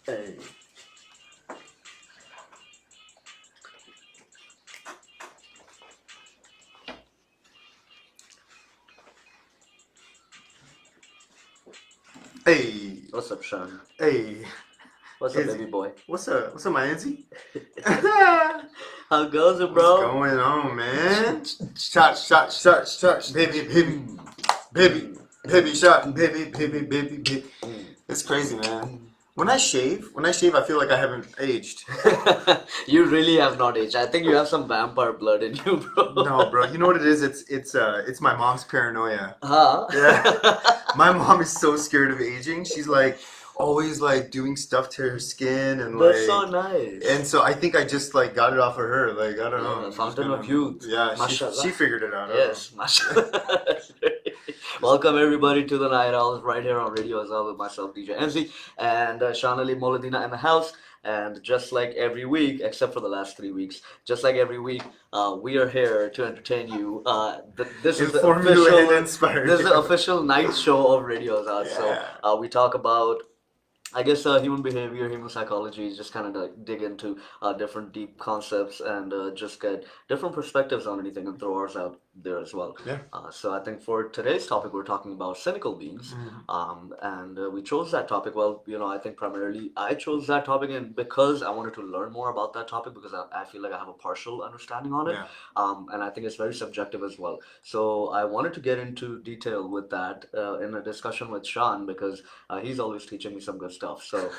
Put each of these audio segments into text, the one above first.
Hey. Hey, What's up, Sean? hey, What's up, Izzy. baby boy? What's up, my Nancy? How goes it, What's bro? going on, man? Shot, baby, shot, baby. It's crazy, man. When I shave, I feel like I haven't aged. You really have not aged. I think you have some vampire blood in you, bro. No, bro. You know what it is? It's my mom's paranoia. Huh? Yeah. My mom is so scared of aging. She's like always like doing stuff to her skin and That's so like. nice. And so I think I just like got it off of her. Like I don't know. Yeah, I'm just fountain of gonna- youth. Yeah, Mashallah. she figured it out. Yes, mashallah. Welcome everybody to the Night Owls right here on Radio Azal with myself, DJ Enzi, and Sean Ali Moladina in the house. And just like every week, except for the last 3 weeks, just like every week, we are here to entertain you. This is the Inform you official. and inspire This is the you. official night show of Radio Azal. Yeah. So we talk about. I guess human behavior, human psychology, just kind of like dig into different deep concepts and just get different perspectives on anything and throw ours out there as well. Yeah. So I think for today's topic, we're talking about cynical beings, and we chose that topic. Well, I think primarily I chose that topic and because I wanted to learn more about that topic because I feel like I have a partial understanding on it, Yeah. and I think it's very subjective as well. So I wanted to get into detail with that in a discussion with Sean because he's always teaching me some good stuff. So,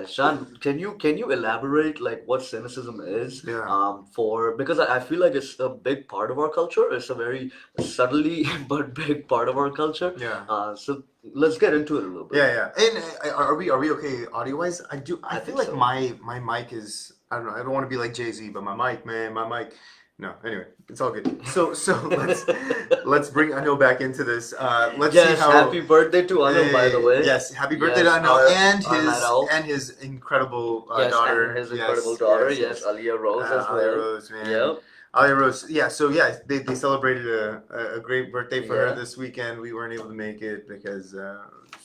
Sean, can you elaborate like what cynicism is? Yeah. Because I feel like it's a big part of our culture. It's a very subtly but big part of our culture. Yeah. So let's get into it a little bit. Yeah. And are we okay audio wise? I I feel think like so. my mic is I don't know. I don't want to be like Jay-Z, but my mic. No. Anyway, it's all good. So let's bring Anil back into this. Let's Yes, see how. happy birthday to Anil, by the way. Yes, happy birthday Yes, to Anil our night owl. and his incredible Yes, daughter. and his incredible daughter. Yes, Aliyah Rose as Alia well. Rose, man. Yep. Alia Rose. Yeah. So yeah, they celebrated a great birthday for her Yeah. this weekend. We weren't able to make it because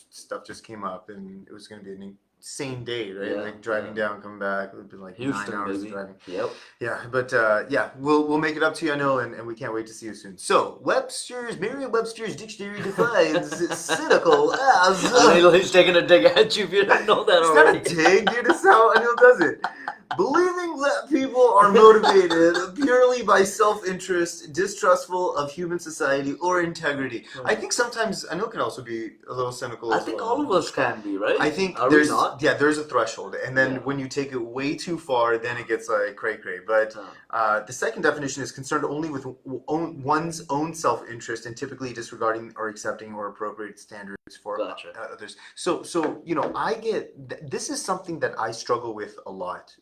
stuff just came up, and it was going to be an insane day, right? Yeah, Like driving down, coming back, it would be like Houston, 9 hours of baby. driving. Yep. Yeah, but yeah, we'll make it up to you, I know, and we can't wait to see you soon. So, Merriam-Webster's dictionary defines cynical as. Anil, he's taking a dig at you if you didn't know that It's not already. a dig, dude. It's how Anil does it. Believing that people are motivated purely by self-interest, distrustful of human society or integrity. I think sometimes Anil can also be a little cynical I as think well. all of us can be, right? I think Are we there's not? there's a threshold, and then Yeah. when you take it way too far, then it gets like cray. But the second definition is concerned only with one's own self-interest and typically disregarding or accepting or appropriate standards for Gotcha. others. So I get this is something that I struggle with a lot.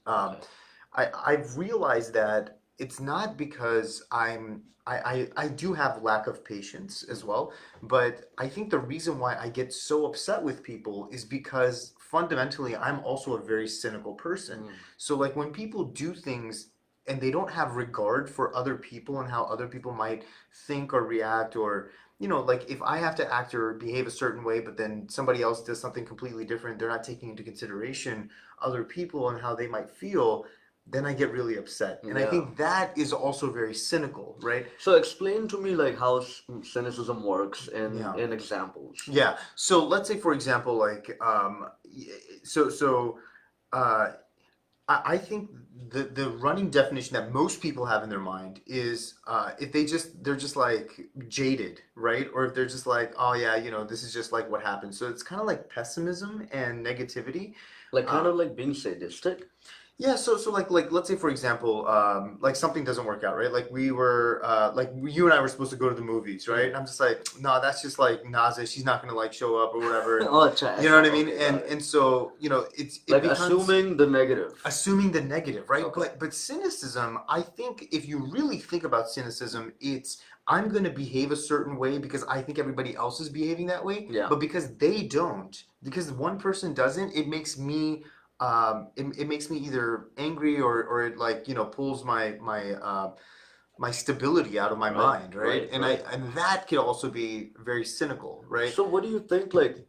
I've realized that it's not because I do have lack of patience as well, but I think the reason why I get so upset with people is because fundamentally I'm also a very cynical person. So like when people do things and they don't have regard for other people and how other people might think or react or like if I have to act or behave a certain way, but then somebody else does something completely different, they're not taking into consideration other people and how they might feel, then I get really upset. And I Yeah. think that is also very cynical, right? So explain to me like how cynicism works Yeah. in examples. Yeah. So let's say, for example, like, uh, I think the running definition that most people have in their mind is if they're just like jaded, right? Or if they're just like, oh yeah, this is just like what happens. So it's kind of like pessimism and negativity. Like kind of like being sadistic. Yeah, so like let's say for example, like something doesn't work out, right? Like we were like you and I were supposed to go to the movies, right? And I'm just like, no, that's just like Naza, she's not gonna like show up or whatever. Oh, acha, You know what I okay, mean? got it. And so it Like becomes assuming the negative. assuming the negative, right? Okay. But cynicism, I think if you really think about cynicism, it's I'm going to behave a certain way because I think everybody else is behaving that way. Yeah. But because they don't, because one person doesn't, it makes me either angry or it like, pulls my stability out of my Right. mind, right? Right. And Right. that could also be very cynical, right? So what do you think, like,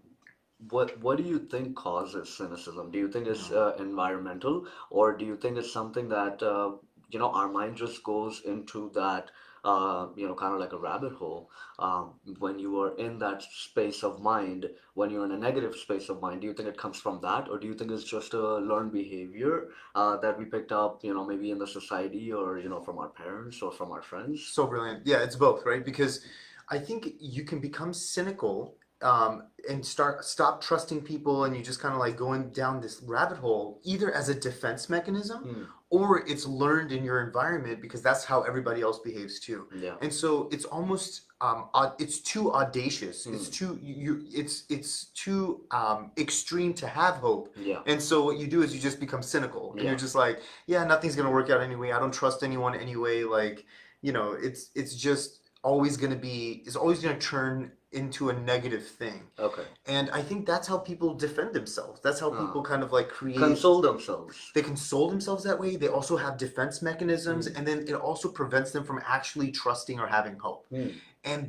what do you think causes cynicism? Do you think it's environmental, or do you think it's something that our mind just goes into that kind of like a rabbit hole when you are in that space of mind, when you're in a negative space of mind? Do you think it comes from that, or do you think it's just a learned behavior that we picked up, maybe in the society, or from our parents or from our friends? So brilliant. Yeah, it's both, right? Because I think you can become cynical and stop trusting people, and you just kind of like going down this rabbit hole, either as a defense mechanism Hmm. or it's learned in your environment because that's how everybody else behaves too. Yeah. And so it's almost it's too audacious. Hmm. It's too it's too extreme to have hope. Yeah. And so what you do is you just become cynical, and you're Yeah. just like, yeah, nothing's gonna work out anyway. I don't trust anyone anyway. Like, it's just always going to be it's always going to turn into a negative thing. Okay. And I think that's how people defend themselves. That's how Uh, people kind of like create. console themselves. They console themselves that way. They also have defense mechanisms, Hmm. and then it also prevents them from actually trusting or having hope. Hmm. And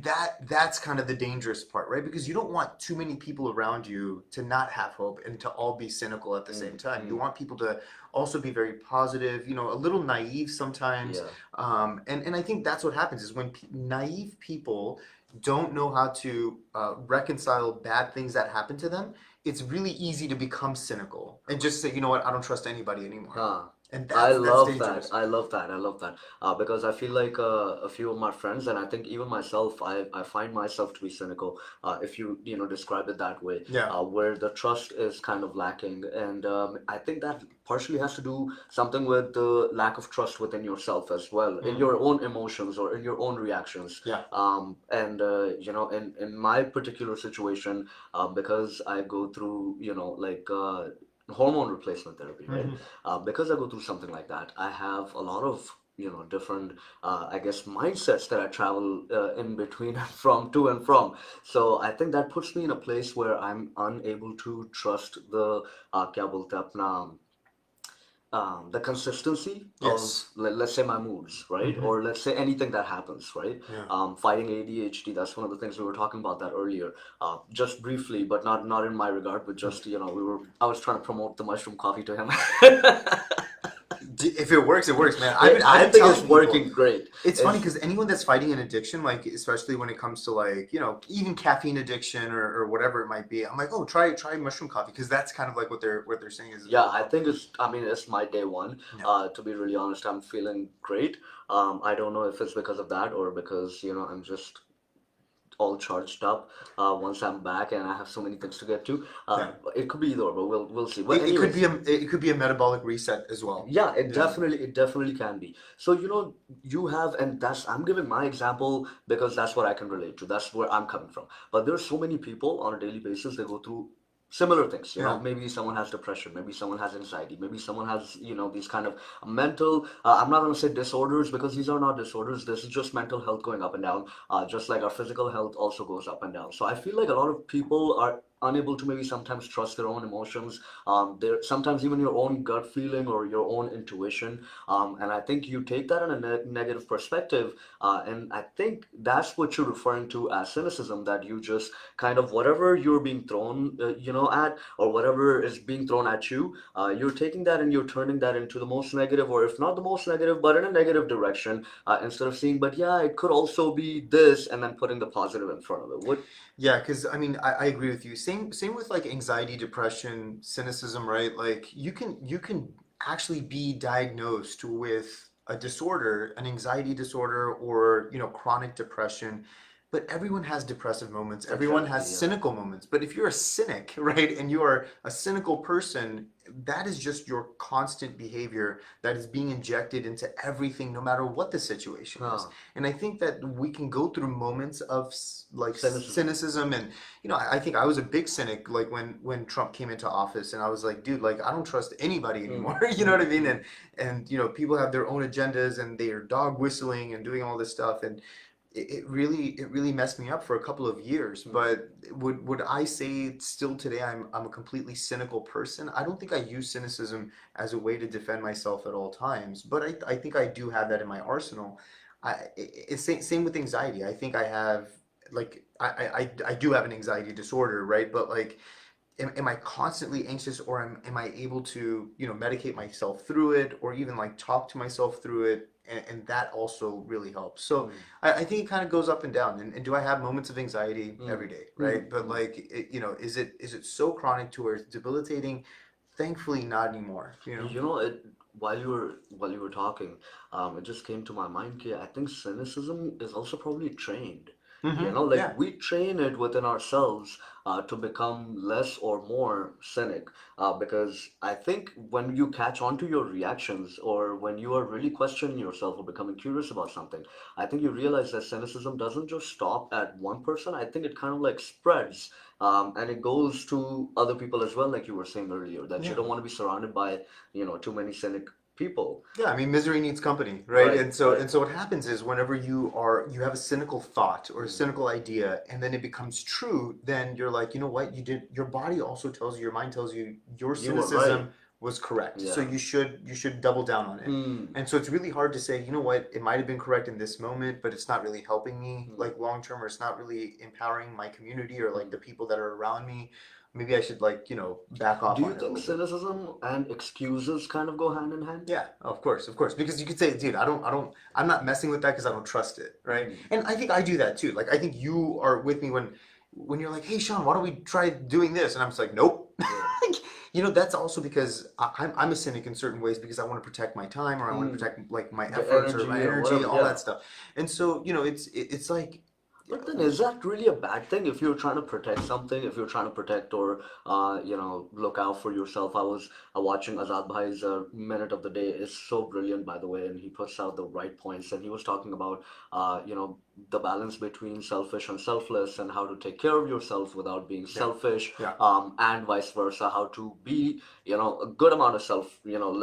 that's kind of the dangerous part, right? Because you don't want too many people around you to not have hope and to all be cynical at the Hmm. same time. You Hmm. want people to also be very positive, a little naive sometimes. Yeah. And I think that's what happens is when naive people don't know how to reconcile bad things that happen to them, it's really easy to become cynical and just say, you know what, I don't trust anybody anymore. Huh. And I that's love that. dangerous. I love that. I love that. Because I feel like a few of my friends, and I think even myself, I find myself to be cynical. If you describe it that way, Yeah. where the trust is kind of lacking, and I think that partially has to do something with the lack of trust within yourself as well, in Mm. your own emotions or in your own reactions. Yeah. And in my particular situation, because I go through, like hormone replacement therapy, right? Hmm. Because I go through something like that, I have a lot of different, I guess, mindsets that I travel in between and from to and from. So I think that puts me in a place where I'm unable to trust the क्या बोलते हैं अपना the consistency of, Yes. let's say, my moods, right? Hmm. Or let's say anything that happens, right? Yeah. Fighting ADHD, that's one of the things we were talking about that earlier, just briefly, but not in my regard, but just, I was trying to promote the mushroom coffee to him. If it works, it works, man. I've I been think it's telling people. working great. It's funny It's, because anyone that's fighting an addiction, like especially when it comes to like, even caffeine addiction or whatever it might be, I'm like, oh, try mushroom coffee because that's kind of like what they're saying is yeah, it'll I help. think it's my day one. Yeah. To be really honest, I'm feeling great. I don't know if it's because of that or because, I'm just all charged up once I'm back and I have so many things to get to. Yeah. It could be either, but we'll see. But It could anyways, be a metabolic reset as well. yeah, Yeah. it definitely can be. So, you have, and that's, I'm giving my example because that's what I can relate to. That's where I'm coming from. But there's so many people on a daily basis, they go through similar things. Yeah. Maybe someone has depression, maybe someone has anxiety, maybe someone has, these kind of mental, I'm not going to say disorders because these are not disorders. This is just mental health going up and down, just like our physical health also goes up and down. So I feel like a lot of people are unable to maybe sometimes trust their own emotions, there sometimes even your own gut feeling or your own intuition, and I think you take that in a negative perspective, and I think that's what you're referring to as cynicism, that you just kind of whatever you're being thrown at, or whatever is being thrown at you, you're taking that and you're turning that into the most negative, or if not the most negative, but in a negative direction, instead of seeing, but yeah, it could also be this, and then putting the positive in front of it. What? Yeah, because I mean, I agree with you. Same with like anxiety, depression, cynicism, right? Like you can actually be diagnosed with a disorder, an anxiety disorder, or chronic depression. But everyone has depressive moments. Everyone Exactly, has yeah. cynical moments. But if you're a cynic, right, and you are a cynical person, that is just your constant behavior that is being injected into everything, no matter what the situation is. Huh. And I think that we can go through moments of like Cynicism. cynicism, and I think I was a big cynic like when Trump came into office, and I was like, dude, like I don't trust anybody Mm, anymore. You know what I mm, mean? mm. And people have their own agendas, and they are dog whistling and doing all this stuff, and it really messed me up for a couple of years. Mm. But would I say still today I'm a completely cynical person? I don't think I use cynicism as a way to defend myself at all times, but I think I do have that in my arsenal. It's same with anxiety. I think I have like I do have an anxiety disorder, right? But like am I constantly anxious, or am I able to, medicate myself through it, or even like talk to myself through it? And that also really helps. So Mm. I think it kind of goes up and down. And do I have moments of anxiety every Mm. day, Mm. right? But Mm. like, is it so chronic to where it's debilitating? Thankfully, not anymore. While you were talking, it just came to my mind. I think cynicism is also probably trained. Like Yeah. we train it within ourselves to become less or more cynic. Because I think when you catch on to your reactions, or when you are really questioning yourself or becoming curious about something, I think you realize that cynicism doesn't just stop at one person. I think it kind of like spreads, and it goes to other people as well, like you were saying earlier, that you Yeah. don't want to be surrounded by, too many cynic people. Yeah, I mean, misery needs company, right? Right, And so what happens is whenever you have a cynical thought or a mm, cynical idea, and then it becomes true, then you're like, you know what? Your body also tells you, your mind tells you your you were right. cynicism was correct. So Yeah. you should double down on it. Hmm. And so it's really hard to say, you know what? It might have been correct in this moment, but it's not really helping me Hmm. like long term, or it's not really empowering my community or like Hmm. the people that are around me. Maybe I should like, back Do off you on it a think little bit. cynicism and excuses kind of go hand in hand? Yeah, of course, because you could say, dude, I'm not messing with that because I don't trust it, right? Hmm. And I think I do that too. Like, I think you are with me when you're like, hey, Sean, why don't we try doing this? And I'm just like, nope. Yeah. That's also because I'm a cynic in certain ways because I want to protect my time, or I want to Hmm. protect like my The efforts or my energy or energy, whatever, all yeah. that stuff. And so, it's like, But then, is that really a bad thing if you're trying to protect something? If you're trying to protect or look out for yourself? I was watching Azad Bhai's Minute of the Day. It's so brilliant, by the way, and he puts out the right points. And he was talking about the balance between selfish and selfless, and how to take care of yourself without being yeah, selfish, yeah, and vice versa. How to be a good amount of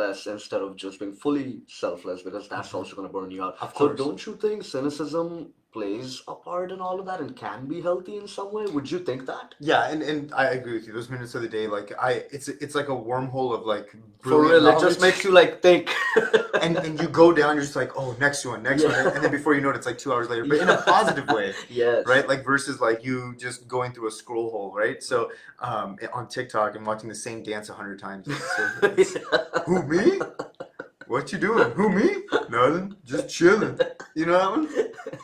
less, instead of just being fully selfless, because that's hmm, also going to burn you out. of So course. don't you think cynicism plays a part in all of that and can be healthy in some way? Would you think that? Yeah, and I agree with you. Those minutes of the day, like it's like a wormhole of like For brilliant real, it just knowledge. makes you like think. And you go down, you're just like, oh, next one, Yeah. and then before you know it, it's like 2 hours later, but in a Yeah. positive way, Yes. right? Like versus like you just going through a scroll hole, right? So on TikTok and watching the same dance 100 times, it's who, me? What you doing? Who, me? Nothing, just chilling. You know that one?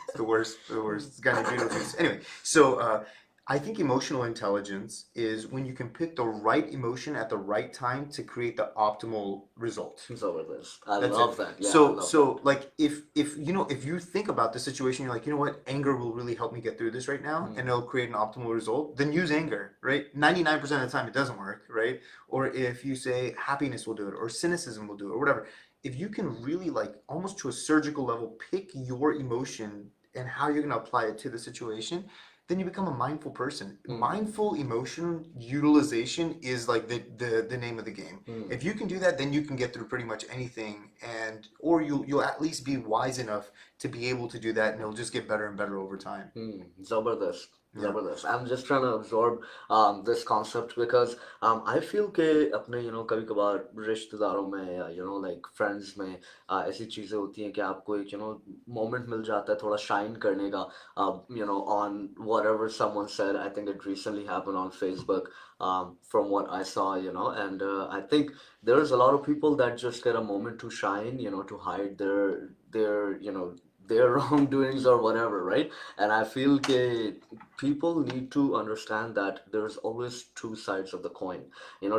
It's the worst, the worst. It's a guy named Beetlejuice. Anyway, so I think emotional intelligence is when you can pick the right emotion at the right time to create the optimal result. He's over this. I That's it. love that. Yeah, I So love that. so like if you think about the situation, you're like, you know what, anger will really help me get through this right now, and Hmm. it'll create an optimal result. Then use anger, right? 99% of the time it doesn't work, right? Or if you say happiness will do it, or cynicism will do it, or whatever. If you can really like almost to a surgical level pick your emotion and how you're going to apply it to the situation, then you become a mindful person. Hmm. Mindful emotion utilization is like the name of the game. Hmm. If you can do that, then you can get through pretty much anything, and or you'll at least be wise enough to be able to do that, and it'll just get better and better over time. Zabardast. Yeah. Zabardast. I'm just trying to absorb this concept because I feel कि अपने कभी कभार रिश्तेदारों में या like friends में ऐसी चीज़ें होती हैं कि आपको एक moment मिल जाता है थोड़ा shine करने का on whatever someone said. I think it recently happened on Facebook, from what I saw, and I think there's a lot of people that just get a moment to shine, to hide their wrongdoings or whatever, right? And I feel that people need to understand that there's always two sides of the coin,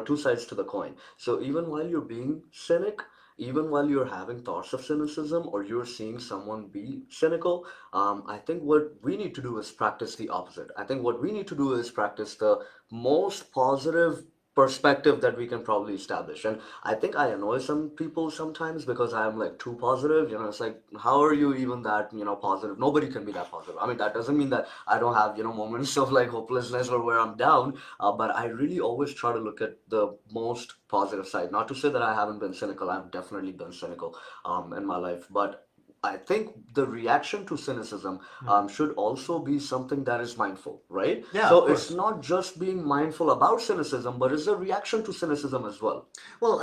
two sides to the coin. So even while you're being cynic, even while you're having thoughts of cynicism or you're seeing someone be cynical, I think what we need to do is practice the opposite. I think what we need to do is practice the most positive perspective that we can probably establish. And I think I annoy some people sometimes because I'm like too positive. It's like, how are you even that, positive? Nobody can be that positive. I mean, that doesn't mean that I don't have, moments of like hopelessness or where I'm down. But I really always try to look at the most positive side. Not to say that I haven't been cynical. I've definitely been cynical in my life. But I think the reaction to cynicism should also be something that is mindful, right? Yeah, of So it's course. not just being mindful about cynicism, but it's a reaction to cynicism as well. Well,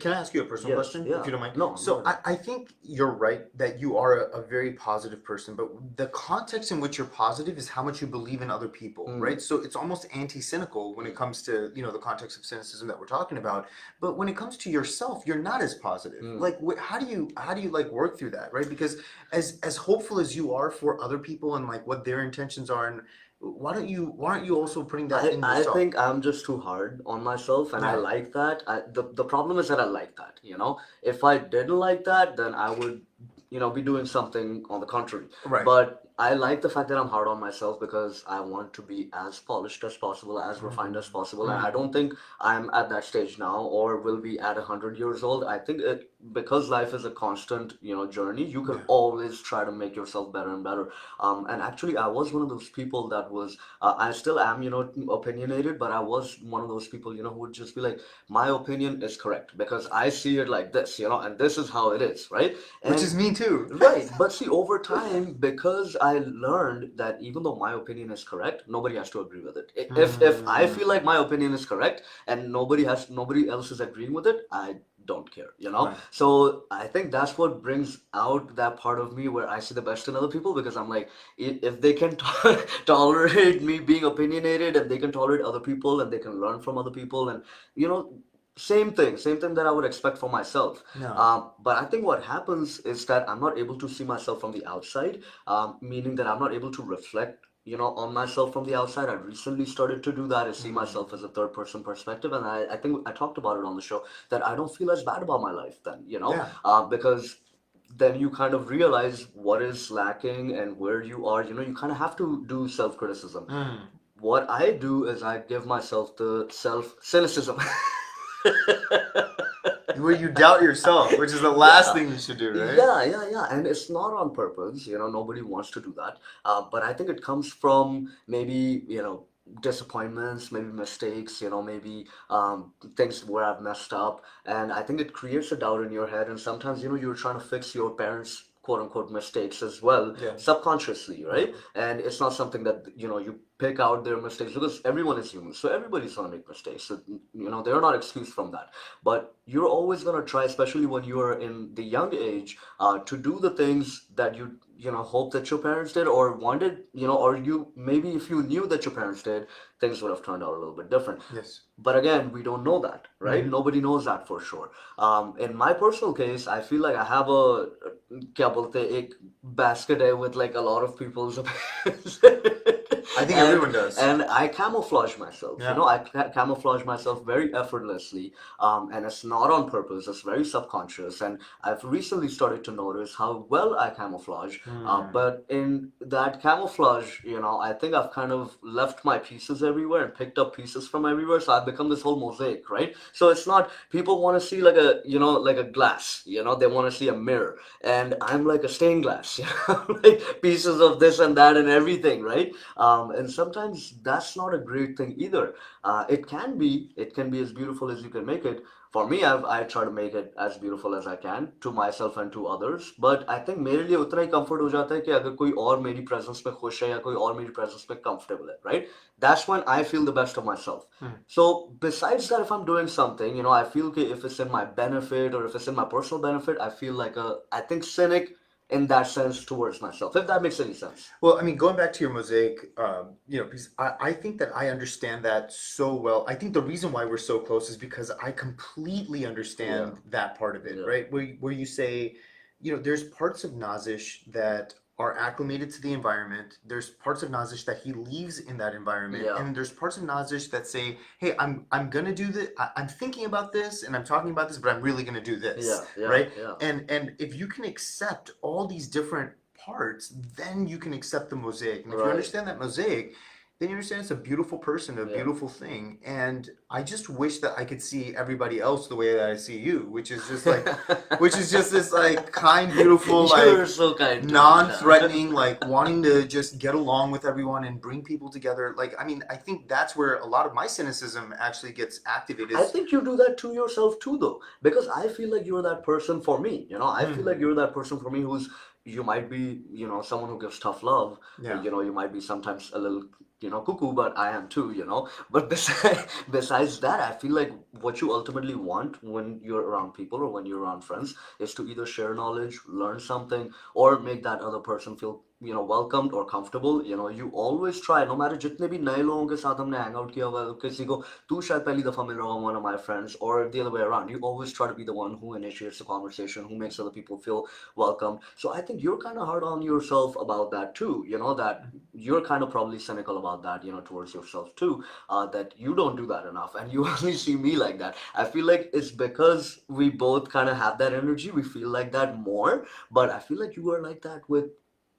can I ask you a personal Yes, question, if yeah. you don't mind? No, no, So no. I think you're right that you are a very positive person, but the context in which you're positive is how much you believe in other people, right? Mm, So it's almost anti-cynical when it mm, comes to, the context of cynicism that we're talking about. But when it comes to yourself, you're not as positive. mm. Like, how do you like work through that, right? Because as hopeful as you are for other people and like what their intentions are, and why aren't you also putting that in I yourself? think I'm just too hard on myself, and I Yeah. like that. The problem is that I like that. If I didn't like that, then I would, be doing something on the contrary. Right. But I like the fact that I'm hard on myself because I want to be as polished as possible, as refined as possible, and I Mm. don't think I'm at that stage now or will be at 100 years old. I think because life is a constant, journey. You can Yeah. always try to make yourself better and better. And actually, I was one of those people that was I still am, opinionated, but I was one of those people, who would just be like, my opinion is correct because I see it like this, and this is how it is, right? Which is And me too. right, but see, over time, because I learned that even though my opinion is correct, nobody has to agree with it. If I feel like Mm. my opinion is correct and nobody else is agreeing with it, I don't care. Right. So I think that's what brings out that part of me where I see the best in other people because I'm like, if they can tolerate me being opinionated and they can tolerate other people and they can learn from other people and you know same thing that I would expect for myself. No. But I think what happens is that I'm not able to see myself from the outside, meaning that I'm not able to reflect on myself from the outside. I recently started to do that and see Mm. myself as a third person perspective, and I think I talked about it on the show that I don't feel as bad about my life then, Yeah. because then you kind of realize what is lacking and where you are. You kind of have to do self criticism. Mm. What I do is I give myself the self cynicism. Where you doubt yourself, which is the last Yeah, thing you should do, right? yeah, and it's not on purpose. Nobody wants to do that. But I think it comes from maybe disappointments, maybe mistakes, maybe things where I've messed up, and I think it creates a doubt in your head. And sometimes you're trying to fix your parents' quote unquote mistakes as well Yeah. subconsciously, Yeah. right? And it's not something that you pick out their mistakes because everyone is human, so everybody's gonna make mistakes. So they're not excused from that, but you're always going to try, especially when you're in the young age, to do the things that you hope that your parents did or wanted, or you maybe if you knew that your parents did, things would have turned out a little bit different. Yes. But again, we don't know that, right? Mm-hmm. Nobody knows that for sure. In my personal case, I feel like I have क्या बोलते हैं, एक basket है with like a lot of people's opinions. I think and everyone does. and I camouflage myself. Yeah. I camouflage myself very effortlessly, and it's not on purpose. It's very subconscious, and I've recently started to notice how well I camouflage. Mm. But in that camouflage, I think I've kind of left my pieces everywhere and picked up pieces from everywhere. So I've become this whole mosaic, right? So it's not people want to see like a glass. They want to see a mirror, and I'm like a stained glass. Like pieces of this and that and everything, right? And sometimes that's not a great thing either. It can be as beautiful as you can make it. For me, I try to make it as beautiful as I can to myself and to others. But I think मेरे लिए उतना ही comfort हो जाता है कि अगर कोई और मेरी presence में खुश है या कोई और मेरी presence में comfortable है, right? That's when I feel the best of myself. Mm. So besides that, if I'm doing something, I feel that if it's in my benefit or if it's in my personal benefit, I feel like I think cynic in that sense towards myself, if that makes any sense. Well, I mean, going back to your mosaic, because I think that I understand that so well. I think the reason why we're so close is because I completely Yeah, understand that part of it, yeah, right? Where you say, there's parts of Nazish that are acclimated to the environment. There's parts of Nazish that he leaves in that environment, yeah, and there's parts of Nazish that say, "Hey, I'm gonna do this. I'm thinking about this, and I'm talking about this, but I'm really gonna do this," yeah, yeah, right? yeah, And if you can accept all these different parts, then you can accept the mosaic. And if you right, understand that mosaic, then you understand it's a beautiful person, a yeah. beautiful thing. And I just wish that I could see everybody else the way that I see you, which is just this like kind, beautiful, You're like so kind to me. non-threatening, like wanting to just get along with everyone and bring people together. Like, I mean, I think that's where a lot of my cynicism actually gets activated. I think you do that to yourself too, though, because I feel like you're that person for me. I feel like Mhm. you're that person for me who's you might be, someone who gives tough love. Yeah. You might be sometimes a little, cuckoo, but I am too. But besides that, I feel like what you ultimately want when you're around people or when you're around friends is to either share knowledge, learn something, or make that other person feel, welcomed or comfortable. You always try, no matter जितने भी नए लोगों के साथ हमने hang out किया हुआ है, किसी को तू शायद पहली दफा मिल रहा हो, one of my friends, or the other way around. You always try to be the one who initiates the conversation, who makes other people feel welcome. So I think you're kind of hard on yourself about that too. That you're kind of probably cynical about that, towards yourself too. That you don't do that enough, and you only see me like that. I feel like it's because we both kind of have that energy. We feel like that more, but I feel like you are like that with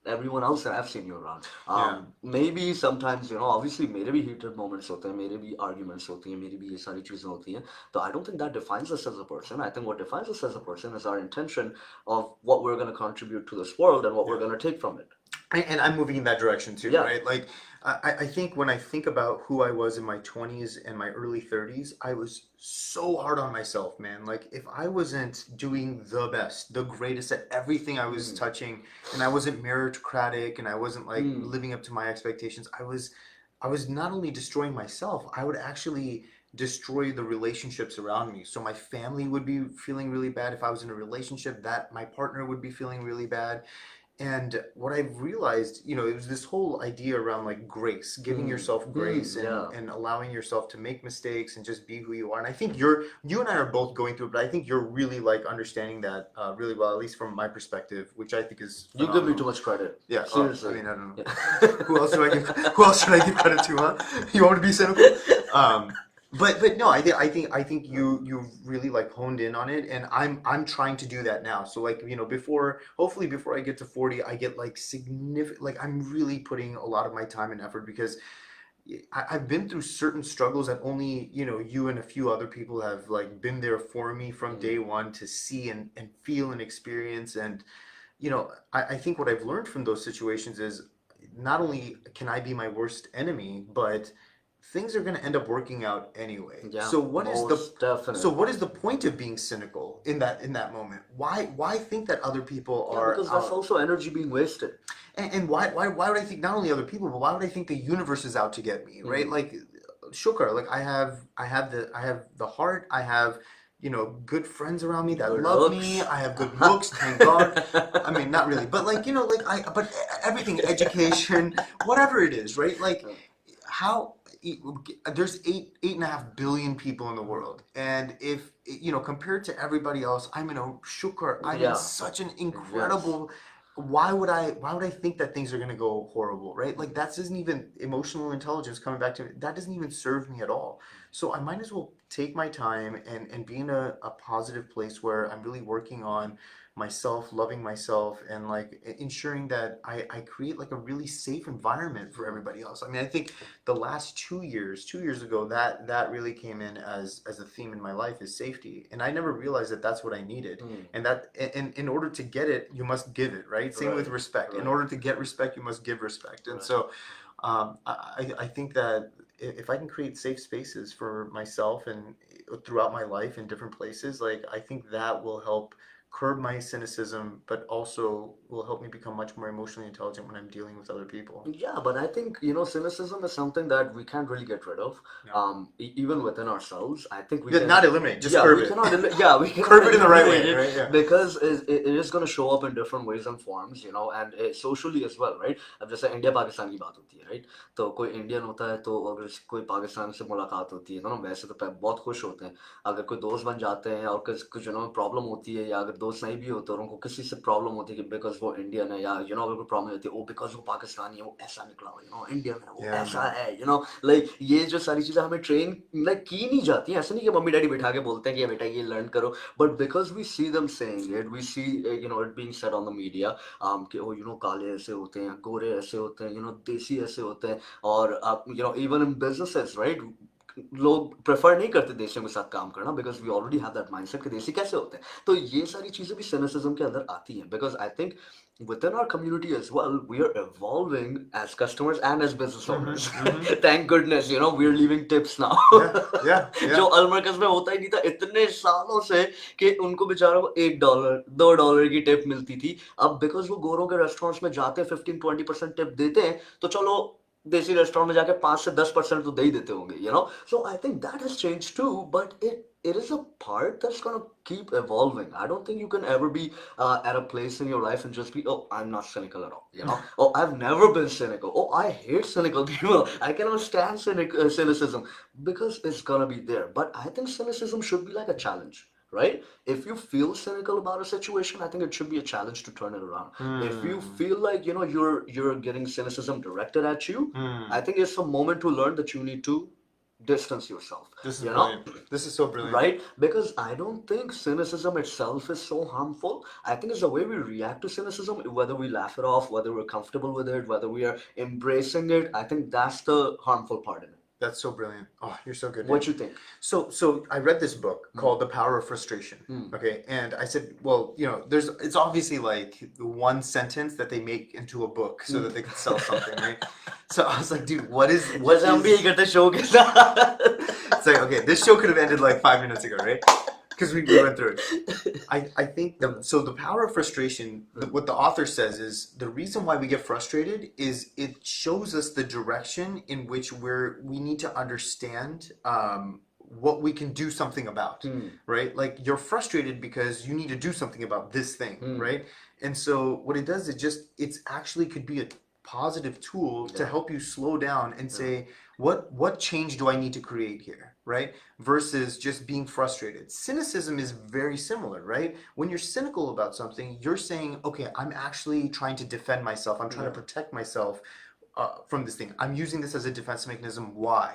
everyone else that I've seen you around. Yeah. Maybe sometimes, obviously मेरे भी heated moments होते हैं, मेरे भी arguments होती हैं, मेरी भी ये सारी चीजें होती हैं. So I don't think that defines us as a person. I think what defines us as a person is our intention of what we're going to contribute to this world and what we're Yeah. going to take from it. And I'm moving in that direction too, Yeah. right? Like, I think when I think about who I was in my 20s and my early 30s, I was so hard on myself, man. Like, if I wasn't doing the best, the greatest at everything I was Mm. touching, and I wasn't meritocratic, and I wasn't like Mm. living up to my expectations, I was not only destroying myself, I would actually destroy the relationships around me. So my family would be feeling really bad if I was in a relationship, that my partner would be feeling really bad. And what I've realized, it was this whole idea around like grace, giving Mm. yourself grace, Mm. Yeah. and allowing yourself to make mistakes and just be who you are. And I think you and I are both going through it, but I think you're really like understanding that really well, at least from my perspective, which I think is You give me phenomenal. too much credit. Yeah. I Seriously. mean, I don't know. Yeah. Who else do I give? Who else should I give credit to? Huh? You want me to be cynical? But no, I think you really like honed in on it, and I'm trying to do that now. So like hopefully before I get to 40, I get like significant, like I'm really putting a lot of my time and effort because I've been through certain struggles that only you and a few other people have like been there for me from day Mm. one to see and feel and experience. And I think what I've learned from those situations is not only can I be my worst enemy, but things are going to end up working out anyway. Yeah, So what is the most definitely. point of being cynical in that moment? Why think that other people Yeah, are because that's out? also energy being wasted. And why would I think not only other people, but why would I think the universe is out to get me, right? Mm. Like shukar, like I have the heart, I have good friends around me that Good love me, looks. I have good looks, thank God. I mean, not really, but like like but everything, education, whatever it is, right? Like how there's 8.5 billion people in the world, and if compared to everybody else, I'm in a shukar, I'm in Yeah. such an Yes. incredible. Why would I think that things are going to go horrible, right? Like that doesn't even emotional intelligence coming back to me, that doesn't even serve me at all. So I might as well take my time and be in a positive place where I'm really working on myself, loving myself, and like ensuring that I create like a really safe environment for everybody else. I mean, I think the last 2 years, 2 years ago, that really came in as a theme in my life is safety, and I never realized that that's what I needed, Mm. and that in order to get it, you must give it, right? Same with Right. respect. In Right. order to get respect, you must give respect, and Right. so I think that if I can create safe spaces for myself and throughout my life in different places, like I think that will help curb my cynicism, but also will help me become much more emotionally intelligent when I'm dealing with other people. Yeah, but I think, cynicism is something that we can't really get rid of. Yeah. Even within ourselves, I think we Yeah, can. not eliminate, just Yeah, curb we it. cannot. Yeah, we Curb cannot it in the right eliminate way, it right? Yeah. because it is going to show up in different ways and forms, and socially as well, right? अब जैसे India Pakistan की बात होती है, right? तो कोई Indian होता है तो अगर कोई पाकिस्तान से मुलाकात होती है ना, वैसे तो बहुत खुश होते हैं. अगर कोई दोस्त बन जाते हैं और कुछ प्रॉब्लम होती है, या अगर दोस्त नहीं भी होते और उनको किसी से प्रॉब्लम होती है कि बिकॉज वो इंडियन है, या अगर कोई प्रॉब्लम होती है ओ बिकॉज वो पाकिस्तानी है, वो ऐसा निकला, इंडियन है, वो Yeah, ऐसा man. है, लाइक ये जो सारी चीजें हमें ट्रेन लाइक की नहीं जाती हैं. ऐसा नहीं कि मम्मी डैडी बिठा के बोलते हैं कि ये बेटा ये लर्न करो, but because we see them saying it, we see it being said on the media कि ओ काले ऐसे होते हैं, गोरे ऐसे होते हैं, देसी ऐसे होते हैं, और आप इवन इन बिजनेसेस, राइट? लोग प्रेफर नहीं करते देशियों के साथ काम करना because we already have that mindset कि देसी कैसे होते हैं. तो ये सारी चीजें भी सिनिसिज्म के अंदर आती हैं because I think within our community as well, we are evolving as customers and as business owners. Thank goodness, we're leaving tips now. Yeah, yeah, जो yeah. अलमरकज में होता ही नहीं था इतने सालों से कि उनको बेचारों को $1 $2 की टिप मिलती थी. अब बिकॉज वो गोरों के रेस्टोरेंट्स में जाते हैं 15-20% टिप देते हैं तो चलो देसी रेस्टोरेंट में जाके 5 से 10% तो दे ही देते होंगे. So I think that has changed too, but it is a part that's gonna keep evolving. I don't think you can ever be at a place in your life and just be, oh, I'm not cynical at all. Oh, I've never been cynical. Oh, I hate cynical people. I cannot stand cynicism because it's gonna be there. But I think cynicism should be like a challenge. Right? If you feel cynical about a situation, I think it should be a challenge to turn it around. If you feel like you're getting cynicism directed at you, I think it's a moment to learn that you need to distance yourself. This is brilliant. This is so brilliant. Right? Because I don't think cynicism itself is so harmful. I think it's the way we react to cynicism, whether we laugh it off, whether we're comfortable with it, whether we are embracing it. I think that's the harmful part in it. That's so brilliant. Oh, you're so good. What you think? So I read this book called The Power of Frustration. Okay, and I said, well, it's obviously like one sentence that they make into a book so that they can sell something, right? So I was like, dude, what is? It's like, okay, this show could have ended like 5 minutes ago, right? Because we went through it. I think so the power of frustration, what the author says is the reason why we get frustrated is it shows us the direction in which we need to understand what we can do something about, right? Like you're frustrated because you need to do something about this thing, right? And so what it does, it's actually could be a positive tool to help you slow down and say, what change do I need to create here, right? Versus just being frustrated. Cynicism is very similar, right? When you're cynical about something, you're saying, okay, I'm actually trying to defend myself. I'm trying to protect myself from this thing. I'm using this as a defense mechanism. Why?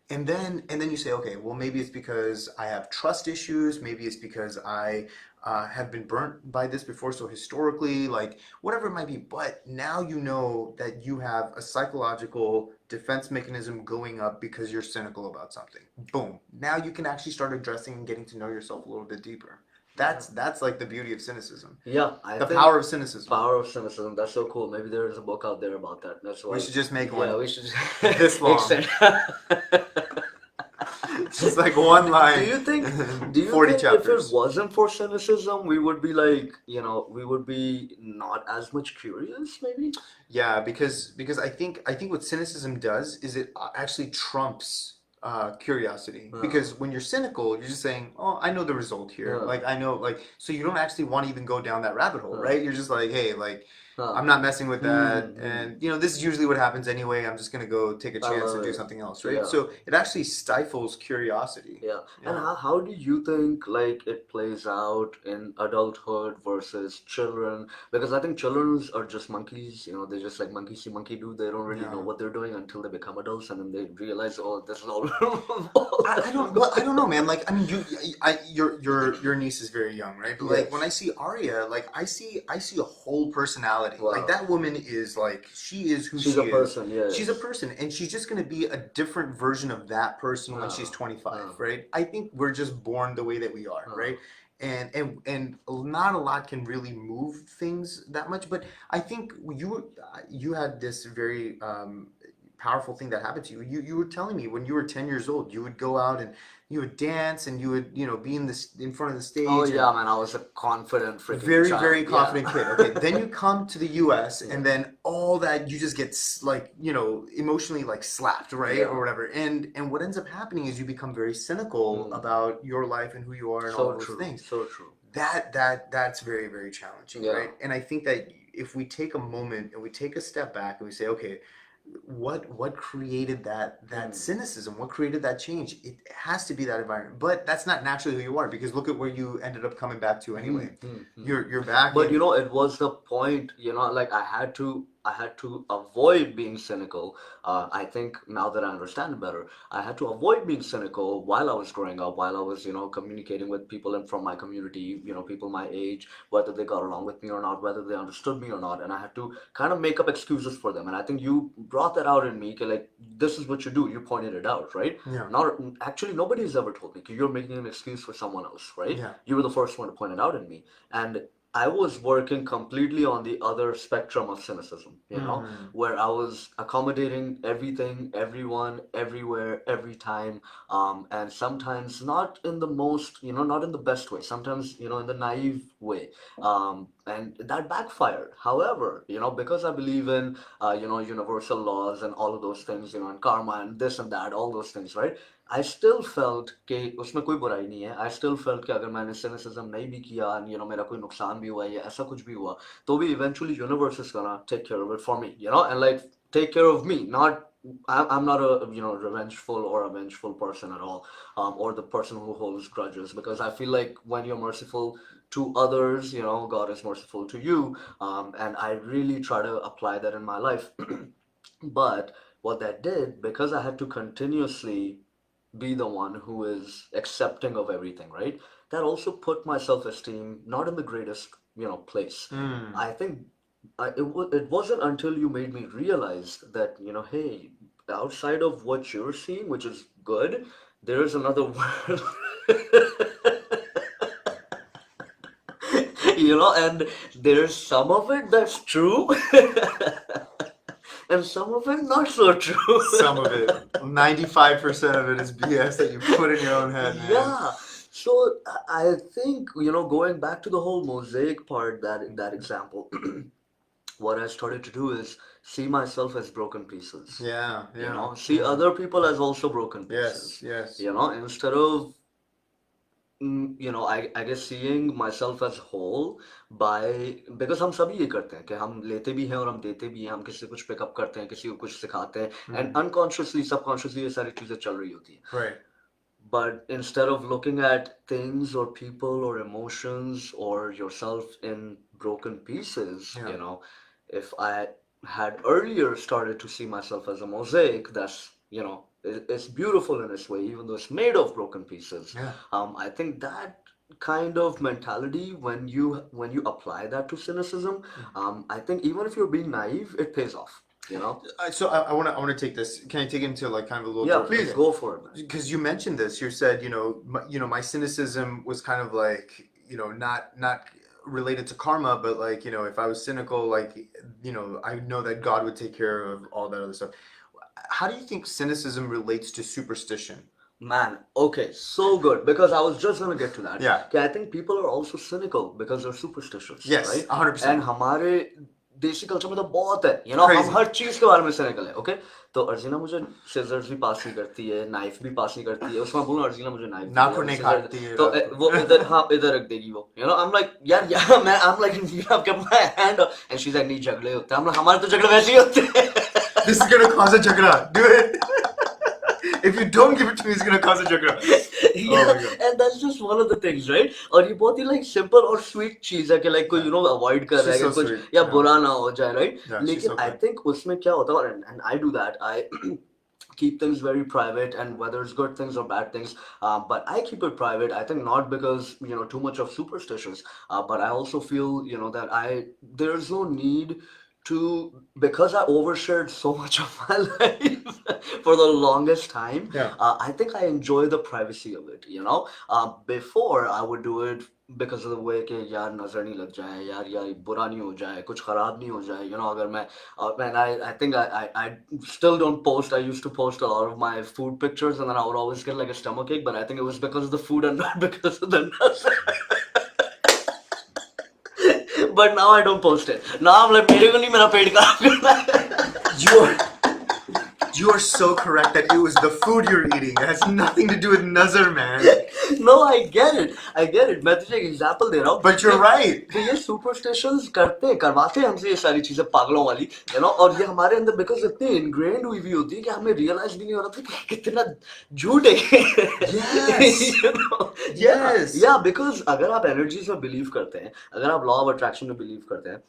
And then you say, okay, well, maybe it's because I have trust issues. Maybe it's because I have been burnt by this before. So historically, like whatever it might be, but now you know that you have a psychological defense mechanism going up because you're cynical about something. Boom. Now you can actually start addressing and getting to know yourself a little bit deeper. That's like the beauty of cynicism. Yeah, the power of cynicism. Power of cynicism. That's so cool. Maybe there is a book out there about that. That's why we should just make one. Yeah, we should just this long. Just like one line. Do you think 40 chapters. If it wasn't for cynicism, we would be like, we would be not as much curious, maybe? Yeah, because I think what cynicism does is it actually trumps curiosity. Because when you're cynical, you're just saying, oh, I know the result here. Like I know, like, so you don't actually want to even go down that rabbit hole, right? You're just like, hey, like, I'm not messing with that, and this is usually what happens anyway. I'm just gonna go take a chance and do something else, right? So it actually stifles curiosity. Yeah. And how do you think like it plays out in adulthood versus children? Because I think children are just monkeys. They're just like monkey see, monkey do. They don't really know what they're doing until they become adults, and then they realize, oh, this is all. I don't know, man. Like, I mean, your niece is very young, right? But like when I see Arya, like I see a whole personality. Wow. Like that woman is like she is who she's she a person, is. Yeah. She's a person, and she's just gonna be a different version of that person when she's 25, right? I think we're just born the way that we are, right? And not a lot can really move things that much. But I think you had this very powerful thing that happened to you. You were telling me when you were 10 years old, you would go out and you would dance and you would be in front of the stage. Oh yeah, man, I was a confident freaking very child. Very confident kid. Okay, then you come to the U.S. and then all that you just get like emotionally like slapped, right, or whatever. And what ends up happening is you become very cynical about your life and who you are and all those things. So true. That's very, very challenging, right? And I think that if we take a moment and we take a step back and we say, okay, what created that cynicism? What created that change? It has to be that environment, but that's not naturally who you are, because look at where you ended up coming back to anyway. You're back. But it was the point. Like I had to I had to avoid being cynical. I think now that I understand better, I had to avoid being cynical while I was growing up, while I was, communicating with people and from my community, people my age, whether they got along with me or not, whether they understood me or not, and I had to kind of make up excuses for them. And I think you brought that out in me, like this is what you do. You pointed it out, right? Yeah. Not actually, nobody has ever told me you're making an excuse for someone else, right? Yeah. You were the first one to point it out in me, and I was working completely on the other spectrum of cynicism, where I was accommodating everything, everyone, everywhere, every time, and sometimes not in the most, not in the best way, sometimes, in the naive way. And that backfired. However, because I believe in, universal laws and all of those things, and karma and this and that, all those things, right? I still felt कि उसमें कोई बुराई नहीं है. I still felt कि अगर मैंने cynicism नहीं भी किया, and मेरा कोई नुकसान भी हुआ या ऐसा कुछ भी हुआ, तो भी eventually universe is gonna take care of it for me, and like take care of me. Not I'm not a revengeful or a vengeful person at all, or the person who holds grudges, because I feel like when you're merciful to others, God is merciful to you, and I really try to apply that in my life. But what that did, because I had to continuously be the one who is accepting of everything, right? That also put my self-esteem not in the greatest, place. Mm. I think it wasn't until you made me realize that, hey, outside of what you're seeing, which is good, there is another world. And there's some of it that's true, and some of it not so true. Some of it, 95% of it is BS that you put in your own head, man. Yeah. So I think, going back to the whole mosaic part, that example, what I started to do is see myself as broken pieces. Yeah, yeah, See yeah. other people as also broken Yes, pieces. yes. Instead of I guess seeing myself as whole by, because हम सभी ये करते हैं कि हम लेते भी हैं और हम देते भी हैं, हम किसी से कुछ पिकअप करते हैं, किसी को कुछ सिखाते हैं, एंड अनकॉन्शियसली सबकॉन्शियसली ये सारी चीजें चल रही होती हैं. Right. But instead of looking at things or people or emotions or yourself in broken pieces, Yeah. if I had earlier started to see myself as a mosaic, that's, it's beautiful in its way, even though it's made of broken pieces. Yeah. I think that kind of mentality, when you apply that to cynicism, I think even if you're being naive, it pays off. So I want to take this. Can I take it into like kind of a little? Yeah, bit? please Okay. go for it, man. Because you mentioned this, you said my cynicism was kind of like not related to karma, but like if I was cynical, like I know that God would take care of all that other stuff. How do you think cynicism relates to superstition? Man, okay, so good, because I was just gonna get to that. Yeah. Okay, I think people are also cynical because they're superstitious, Yes, right? 100%. And हमारे देसी culture में तो बहुत है, हम Crazy. हर चीज के बारे में cynical है, okay? तो अर्जिना मुझे scissors भी पास नहीं करती है, knife भी पास नहीं करती है, उसको मैं बोलूँ अर्जिना मुझे knife नाखून नहीं काटती है, तो वो इधर, हाँ इधर रख देगी वो, I'm like यार I'm like I've kept my hand up, and she's like नहीं झगड़े होते हैं, हम लोग हमारे तो झगड़े वैसे ही होते हैं. This is gonna cause a jhagda. Do it. If you don't give it to me, it's gonna cause a jhagda. Yeah, Oh my God. and that's just one of the things, right? और ये बहुत ही like simple और sweet चीज है कि like कोई avoid कर रहा है She's कि so कुछ sweet. या Yeah. बुरा ना हो जाए, right? Yeah, she's लेकिन so I kind. think उसमें क्या होता है, and I do that, I keep things very private, and whether it's good things or bad things, but I keep it private. I think not because too much of superstitions, but I also feel that there's no need to, because I overshared so much of my life for the longest time. Yeah. I think I enjoy the privacy of it. Before I would do it because of the way कि यार नजर नहीं लग जाए, यार बुरा नहीं हो जाए, कुछ खराब नहीं हो जाए. अगर मैं man, I think I still don't post. I used to post a lot of my food pictures, and then I would always get like a stomachache, but I think it was because of the food and not because of the nuts. But now I don't post it. Now I'm like, मेरे को नहीं मेरा पेट खराब करना है. You are so correct that it was the food you're eating. It has nothing to do with nazar, man. No, I get it. मैं तुझे एक example दे रहा हूँ. But you're right. कि ये superstitions करवाते हैं हमसे ये सारी चीजें पागलों वाली, और ये हमारे अंदर because इतनी ingrained हुई भी होती है कि हमें realize भी नहीं हो रहा था कि कितना झूठ है. Yes. Yes. Yeah, because अगर आप energies में believe करते हैं, अगर आप law of attraction में believe करते हैं,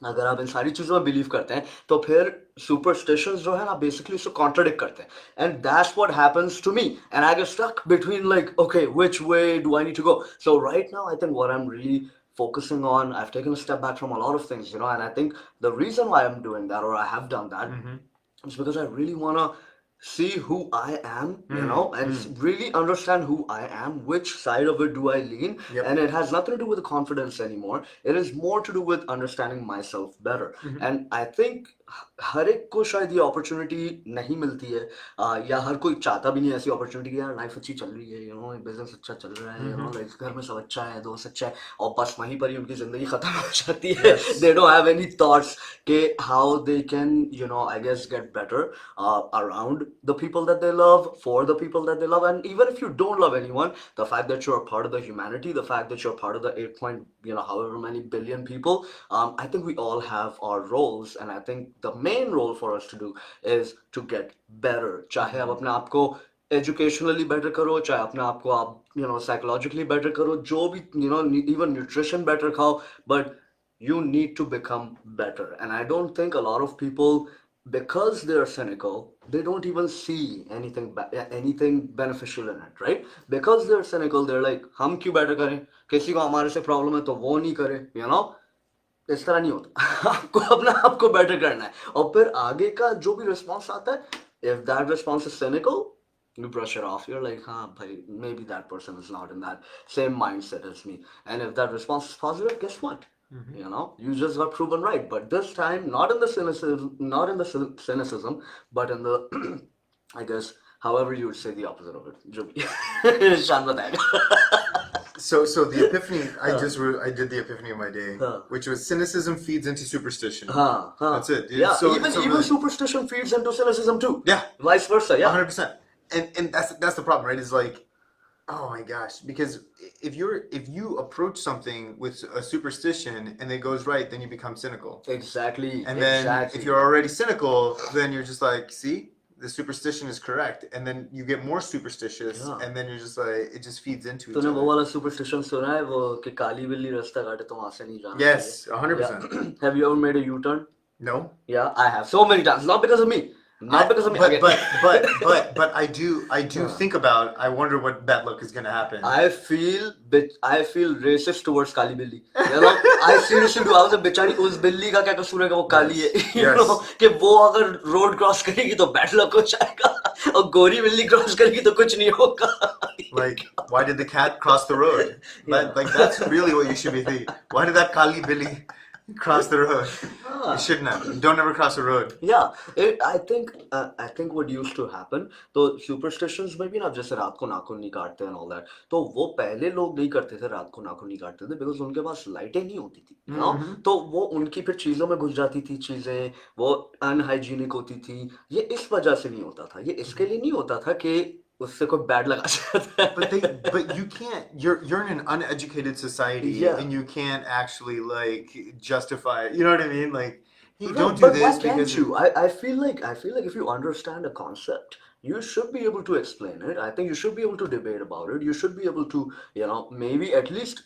अगर आप इन सारी चीज़ों में बिलीव करते हैं तो फिर सुपरस्टिशंस जो है ना बेसिकली उसको कॉन्ट्रडिक्ट करते हैं and that's what happens to me and I get stuck between like okay which way do I need to go so right now I think what I am really focusing on I've taken a step back from a lot of things and I think the reason why I'm doing that or I have done that Mm-hmm. it's because I really want to see who I am, and Mm-hmm. really understand who I am, which side of it do I lean, Yep. and it has nothing to do with confidence anymore. It is more to do with understanding myself better. Mm-hmm. And I think हर एक को शायद ये opportunity नहीं मिलती है या हर कोई चाहता भी नहीं ऐसी अपॉर्चुनिटी कि यार लाइफ अच्छी चल रही है बिजनेस अच्छा चल रहा है Mm-hmm. लाइक घर में सब अच्छा है दोस्त अच्छा है और बस वहीं पर ही उनकी जिंदगी खत्म हो जाती है Yes. They don't have any thoughts के how they can I guess get better around the people that they love for the people that they love and even if you don't love anyone the fact that you're a part of the humanity the fact that you're part of the 8 point however many billion people I think we all have our roles and I think the main role for us to do is to get better चाहे आप Mm-hmm. अपने आप को educationally better करो चाहे अपने आप को आप साइकोलॉजिकली बेटर करो जो भी इवन न्यूट्रिशन बेटर खाओ but you need to become better. And I don't think a lot of people, because they're cynical, they don't even see anything beneficial in it, right? Because they're cynical, they're like, हम क्यों better करें? किसी को हमारे से problem है तो वो नहीं करे, इस तरह नहीं होता आपको अपना आपको बेटर करना है और फिर आगे का जो भी रिस्पॉन्स आता है if that response is cynical you brush it off you're like हाँ भाई maybe that person is not in that same mindset as me and if that response is positive guess what Mm-hmm. you just got proven right but this time not in the cynicism but in the I guess however you would say the opposite of it जो भी शान बताएगा So the epiphany, I did the epiphany of my day, हाँ which was cynicism feeds into superstition. हाँ That's हाँ it, dude. yeah So even really, superstition feeds into cynicism too yeah, vice versa yeah 100%. And that's the problem, right? Is like, oh my gosh, because if you approach something with a superstition and it goes right, then you become cynical. exactly And then if exactly you're already cynical, then you're just like, see, the superstition is correct. And then you get more superstitious, yeah and then you're just like, it just feeds into each तूने वो other. वाला superstition सुना है वो कि काली बिल्ली रास्ता काटे तो वहां से नहीं जाना Yes, चाहिए या 100%. have you ever made a U-turn No, yeah I have so many times not because of me not I because of me but again but I do हाँ. think about. I wonder what bad luck is gonna happen. I feel racist towards काली बिल्ली I seriously do I was बेचारी उस बिल्ली का क्या कसूर है कि वो काली है Yes, you know yes. कि वो अगर रोड क्रॉस करेगी तो बैड लक हो जाएगा और गोरी बिल्ली क्रॉस करेगी तो कुछ नहीं होगा Like, why did the cat cross the road? yeah Like that's really what you should be thinking. Why did that Kali Billy cross the road? You हाँ shouldn't have. Don't ever cross the road. Yeah, I think what used to happen तो superstitions में भी ना जैसे रात को नाखून नहीं काटते and all that तो वो पहले लोग नहीं करते थे रात को नाखून नहीं काटते थे because उनके पास लाइटें नहीं होती थी Mm-hmm. तो वो उनकी फिर चीजों में घुस जाती थी चीजें वो अनहाइजीनिक होती थी ये इस वजह से नहीं होता था ये इसके लिए नहीं होता था कि उससे कोई बैड लगा जाता But you can't. You're in an uneducated society, yeah and you can't actually like justify it. You know what I mean? Like, hey, Right, don't do but why this can't because you? I feel like if you understand a concept, you should be able to explain it. I think you should be able to debate about it. You should be able to, maybe at least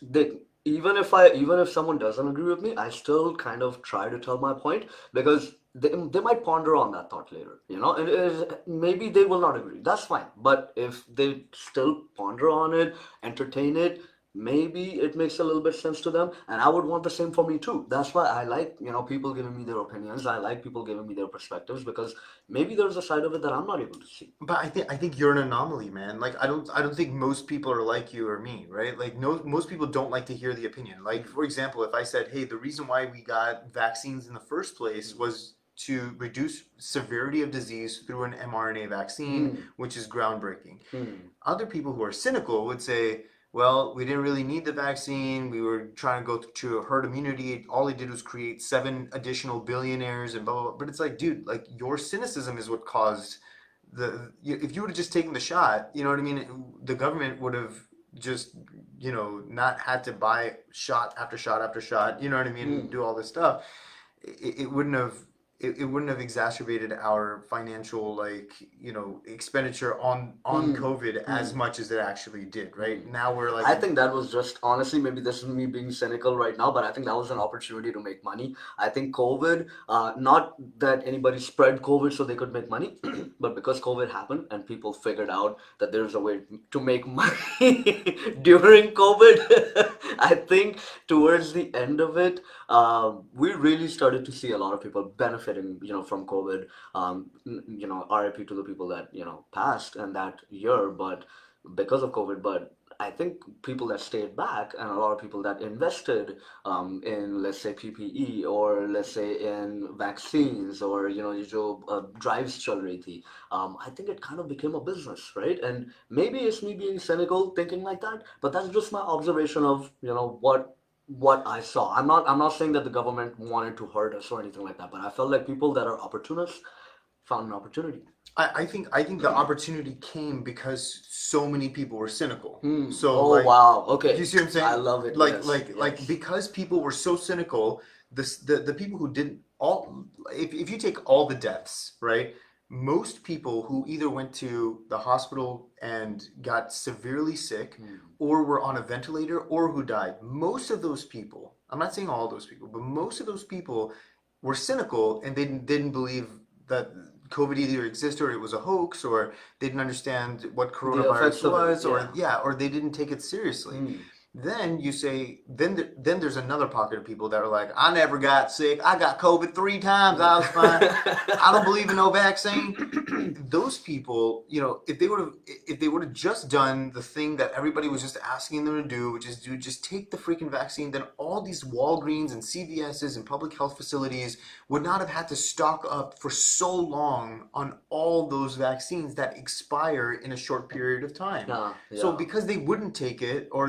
even if someone doesn't agree with me, I still kind of try to tell my point because they might ponder on that thought later, and maybe they will not agree. That's fine. But if they still ponder on it, entertain it, maybe it makes a little bit sense to them and I would want the same for me too. That's why I like people giving me their opinions. I like people giving me their perspectives because maybe there's a side of it that I'm not able to see. But I think you're an anomaly, man. Like I don't think most people are like you or me, right? Like no most people don't like to hear the opinion. Like for example, if I said, "Hey, the reason why we got vaccines in the first place was to reduce severity of disease through an mRNA vaccine, Hmm. which is groundbreaking." Hmm. Other people who are cynical would say, well, we didn't really need the vaccine. We were trying to go to a herd immunity. All it did was create 7 additional billionaires and blah, blah, blah. But it's like, dude, like your cynicism is what caused if you would have just taken the shot, you know what I mean? The government would have just, not had to buy shot after shot after shot, you know what I mean? Hmm. Do all this stuff. It wouldn't have, it wouldn't have exacerbated our financial expenditure on Hmm. COVID as Hmm. much as it actually did, Hmm. right? Now we're like I think that was just honestly, maybe this is me being cynical right now, but I think that was an opportunity to make money. I think COVID, not that anybody spread COVID so they could make money, but because COVID happened and people figured out that there's a way to make money during COVID, I think towards the end of it, we really started to see a lot of people benefiting, from COVID. RIP to the people that, passed in that year, but because of COVID. But I think people that stayed back and a lot of people that invested in, let's say, PPE or let's say in vaccines or ये जो drives चल रही थी, I think it kind of became a business, right? And maybe it's me being cynical thinking like that, but that's just my observation of what I saw. I'm not saying that the government wanted to hurt us or anything like that, but I felt like people that are opportunists found an opportunity. I think the opportunity came because so many people were cynical. Hmm. So Oh like, wow. you Okay. see what I'm I saying? love it. Like Yes. like like Yes. because people were so cynical, the people who didn't all if you take all the deaths, right? Most people who either went to the hospital and got severely sick Hmm. or were on a ventilator or who died, most of those people, I'm not saying all those people, but most of those people were cynical and they didn't believe that COVID either existed or it was a hoax, or they didn't understand what The coronavirus effects of it. was, or Yeah. yeah, or they didn't take it seriously. Hmm. Then you say, then there's another pocket of people that are like, I never got sick. I got COVID 3 times. I was fine. I don't believe in no vaccine. Those people, if they would have just done the thing that everybody was just asking them to do, which is to just take the freaking vaccine, then all these Walgreens and CVS's and public health facilities would not have had to stock up for so long on all those vaccines that expire in a short period of time. Yeah. So Yeah. because they wouldn't take it, or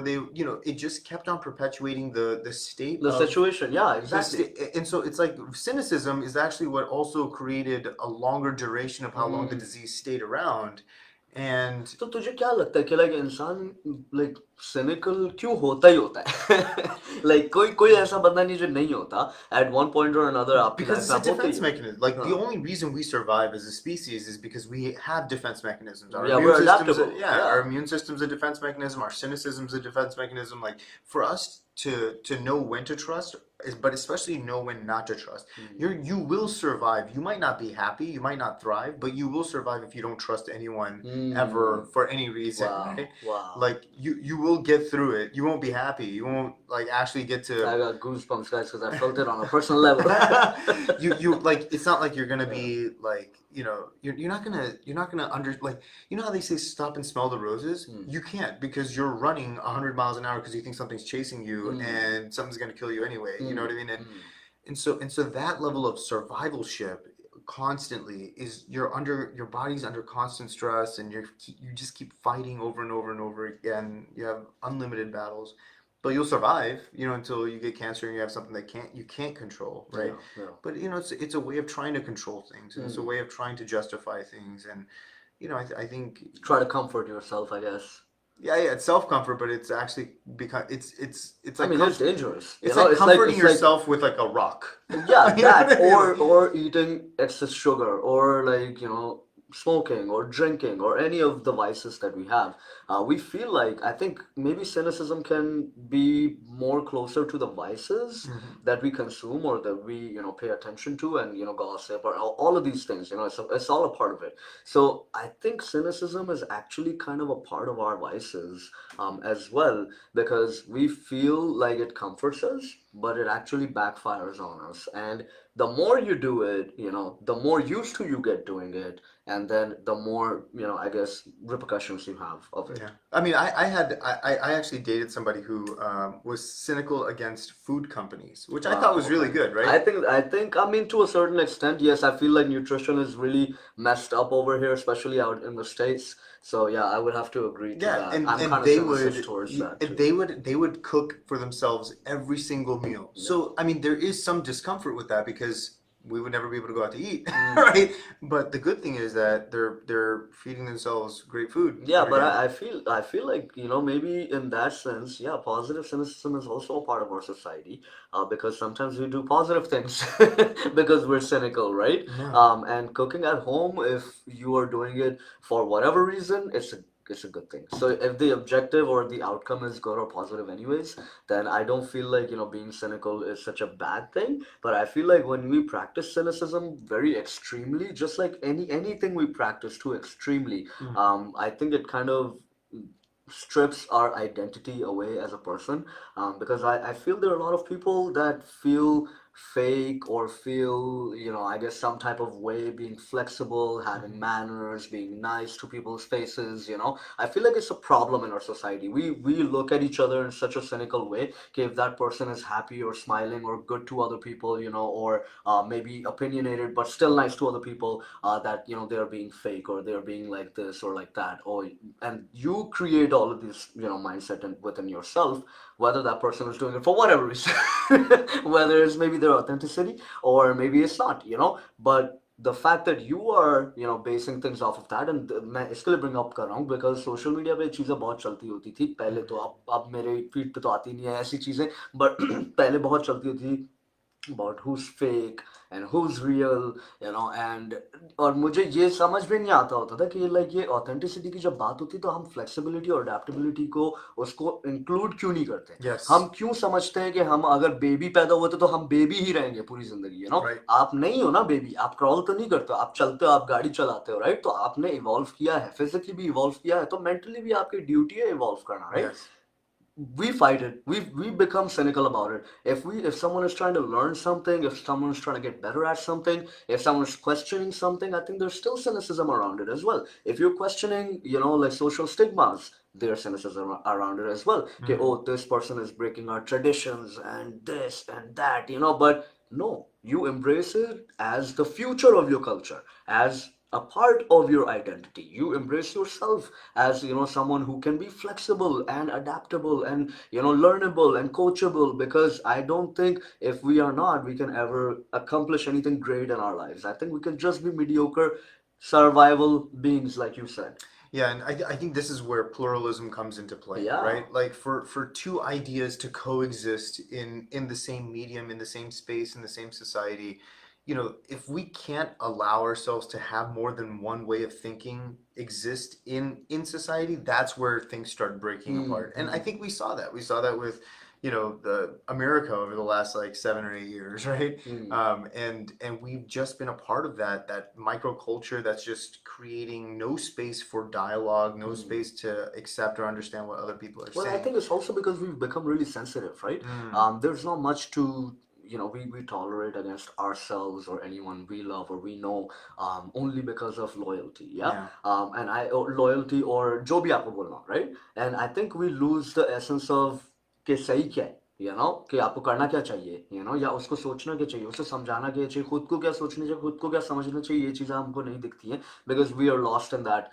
it just kept on perpetuating the state The of situation. Yeah. the Exactly. state. And so it's like cynicism is actually what also created a longer duration of how long the Hmm. disease stayed around. And तो तुझे क्या लगता है कि like इंसान like cynical क्यों होता है लाइक कोई कोई ऐसा बंदा नहीं जो नहीं होता at one point or another आपकी because लाइफ it's में a आप होते ही defense हो. mechanism. Like हाँ. the only reason we survive as a species is because we have defense mechanisms. Our Yeah, immune we're system's adaptable. yeah, our Yeah. immune system's a defense mechanism. Our cynicism's a defense mechanism. Like for us to know when to trust, but especially know when not to trust. Hmm. You will survive. You might not be happy. You might not thrive, but you will survive if you don't trust anyone Hmm. ever for any reason, right? Wow. Wow. Like you will get through it. You won't be happy. You won't like actually get to I got goosebumps, guys, because I felt it on a personal level. you like it's not like you're gonna Yeah. be like you're not gonna under like how they say stop and smell the roses. Hmm. You can't because you're running 100 miles an hour because you think something's chasing you Hmm. and something's gonna kill you anyway. You know Hmm. what I mean? And Hmm. and so and so that level of survivalship constantly is your body's under constant stress, and you just keep fighting over and over and over again. You have unlimited battles, but you'll survive, until you get cancer and you have something that you can't control, right? Yeah. Yeah. But it's a way of trying to control things, and it's a Hmm. way of trying to justify things, and I think Try to comfort yourself, I guess. yeah, it's self comfort, but it's actually because it's I like mean, it's dangerous. it's like It's like comforting it's like yourself with like a rock. yeah, You know that what I mean? or eating excess sugar or like smoking or drinking or any of the vices that we have. We feel like I think maybe cynicism can be more closer to the vices Mhm. that we consume or that we pay attention to and gossip or all of these things. It's all a part of it. So I think cynicism is actually kind of a part of our vices as well because we feel like it comforts us, but it actually backfires on us. And the more you do it, the more used to you get doing it, and then the more, I guess, repercussions you have of it. Yeah, I mean, I actually dated somebody who was cynical against food companies, which I thought Wow, was really okay. good, right? I mean, to a certain extent, yes, I feel like nutrition is really messed up over here, especially out in the States. So yeah, I would have to agree to Yeah, that. and I'm and kind of they cynicism would towards that and too. they would cook for themselves every single meal. Yeah. So I mean, there is some discomfort with that because we would never be able to go out to eat, Mm. right? But the good thing is that they're feeding themselves great food Yeah, every but day. I feel like, maybe in that sense, yeah, positive cynicism is also a part of our society, because sometimes we do positive things because we're cynical, right? Yeah. And cooking at home, if you are doing it for whatever reason, it's a good thing. So if the objective or the outcome is good or positive anyways, then I don't feel like, being cynical is such a bad thing. But I feel like when we practice cynicism very extremely, just like anything we practice too extremely, I think it kind of strips our identity away as a person, because I feel there are a lot of people that feel fake or feel, I guess some type of way, being flexible, having Mhm. manners, being nice to people's faces. I feel like it's a problem in our society. We look at each other in such a cynical way. Okay, if that person is happy or smiling or good to other people, or maybe opinionated but still nice to other people, that they're being fake or they're being like this or like that, or and you create all of this mindset within yourself, whether that person is doing it for whatever reason, whether it's maybe their authenticity or maybe it's not, but the fact that you are basing things off of that, and मैं इसके लिए bring up कर रहा हूँ because social media पे चीज़ें बहुत चलती होती थी पहले, तो अब मेरे feed पे तो आती नहीं है ऐसी चीज़ें, but पहले बहुत चलती होती थी about who's fake and who's real, and और मुझे ये समझ में नहीं आता होता था कि लाइक ये ऑथेंटिसिटी की जब बात होती है तो हम फ्लेक्सिबिलिटी और अडेप्टेबिलिटी को उसको इंक्लूड क्यों नहीं करते। हम Yes. क्यों समझते हैं कि हम अगर बेबी पैदा हुए तो हम बेबी ही रहेंगे पूरी जिंदगी, Right. आप नहीं हो ना बेबी, आप क्रॉल तो नहीं करते हो, आप चलते हो, आप गाड़ी चलाते हो, राइट? तो आपने इवॉल्व किया है, फिजिकली भी इवॉल्व किया है, तो मेंटली भी आपकी ड्यूटी है इवॉल्व करना, right? Yes. We fight it. We become cynical about it. If someone is trying to learn something, if someone is trying to get better at something, if someone is questioning something, I think there's still cynicism around it as well. If you're questioning, like social stigmas, there's cynicism around it as well. Okay, Mhm. oh, this person is breaking our traditions and this and that, but no, you embrace it as the future of your culture, as a part of your identity. You embrace yourself as someone who can be flexible and adaptable and learnable and coachable, because I don't think if we are not, we can ever accomplish anything great in our lives. I think we can just be mediocre survival beings, like you said. Yeah, and I think this is where pluralism comes into play, Yeah. right? Like for two ideas to coexist in the same medium, in the same space, in the same society, if we can't allow ourselves to have more than one way of thinking exist in society, that's where things start breaking apart. And I Mm-hmm. think we saw that. We saw that with, the America over the last like 7 or 8 years, right? Mm. And we've just been a part of that microculture that's just creating no space for dialogue, no Mm. space to accept or understand what other people are Well, I saying. think it's also because we've become really sensitive, right? Mm, There's not much to, we tolerate against ourselves or anyone we love or we know, only because of loyalty, yeah? yeah. Or loyalty or जो भी आपको बोलना हो, right? And I think we lose the essence of कि सही क्या है, कि आपको करना क्या चाहिए, या उसको सोचना क्या चाहिए, उसे समझाना क्या चाहिए, खुद को क्या सोचना चाहिए, खुद को क्या समझना चाहिए, ये चीज़ें हमको नहीं दिखती हैं, because we are lost in that,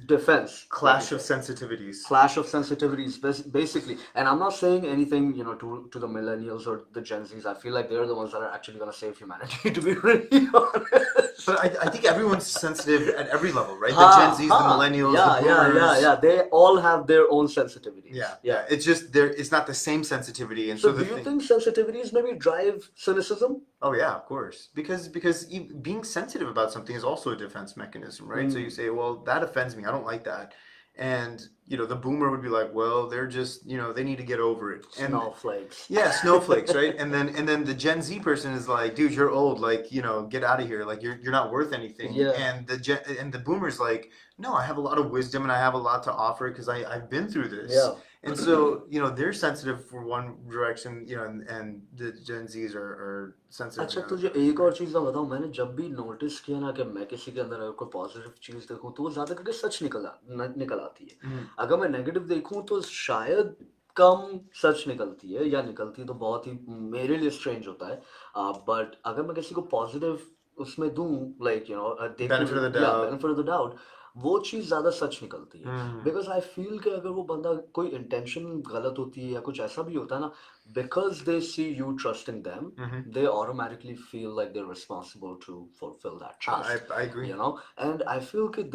defense, like you Clash of said, sensitivities. clash of sensitivities, basically. And I'm not saying anything to the millennials or the Gen Z's. I feel like they're the ones that are actually going to save humanity, to be really honest. But I think everyone's sensitive at every level, right? The Gen Ha Zs, the ha, millennials, the yeah, yeah, yeah, boomers. yeah, they all have their own sensitivities, Yeah, yeah. yeah. It's just there. It's not the same sensitivity, and So so the do you thing. think sensitivities maybe drive cynicism? Oh yeah, of course. Because being sensitive about something is also a defense mechanism, right? So you Mm. say, well, that offends me. I don't like that. And the boomer would be like, well, they're just, they need to get over it. And Snowflakes. yeah, snowflakes, right? And then the Gen Z person is like, dude, you're old. Like, get out of here. Like, you're not worth anything. Yeah. And the boomer's like, no, I have a lot of wisdom and I have a lot to offer because I've been through this. Yeah. And so, they're sensitive for one direction, and the Gen Zs are sensitive अच्छा, in तुझे another, एक और right? चीज़ मैं बताऊँ, मैंने जब भी notice किया ना कि मैं किसी के अंदर अगर कोई पॉजिटिव चीज़ देखूँ तो वो ज़्यादा करके सच निकल आती है। Mm. अगर मैं नेगेटिव देखूँ तो शायद कम सच निकलती है, या निकलती तो बहुत ही मेरे लिए स्ट्रेंज होता है। बट अगर मैं किसी को पॉजिटिव उसमें दूँ, लाइक देखूँ, Benefit of the या doubt. Benefit of the doubt, वो चीज़ ज़्यादा सच निकलती है। Mm. बिकॉज आई फील कि अगर वो बंदा कोई इंटेंशन गलत होती है या कुछ ऐसा भी होता है ना, because they see you trusting them, Hmm. they automatically feel like they're responsible to fulfill that trust, I agree. you know. And I feel that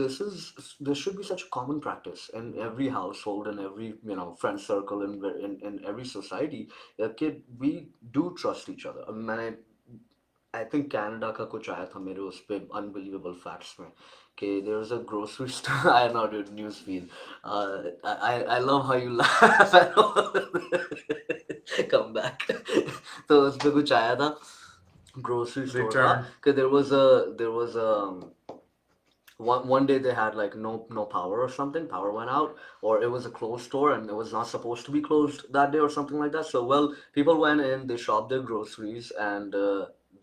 this should be such a common practice in every household, in every, you know, friend circle, in every society, that kid, we do trust each other. मैंने I think Canada का कुछ आया था मेरे उस पे unbelievable facts में कि there is a grocery store I not your news feed I love how you laugh come back तो उस पे कुछ आया था ग्रोसरी स्टोर का Return. कि there was a one day they had like no power or something, power went out, or it was a closed store and it was not supposed to be closed that day or something like that. So well, people went in, they shopped their groceries, and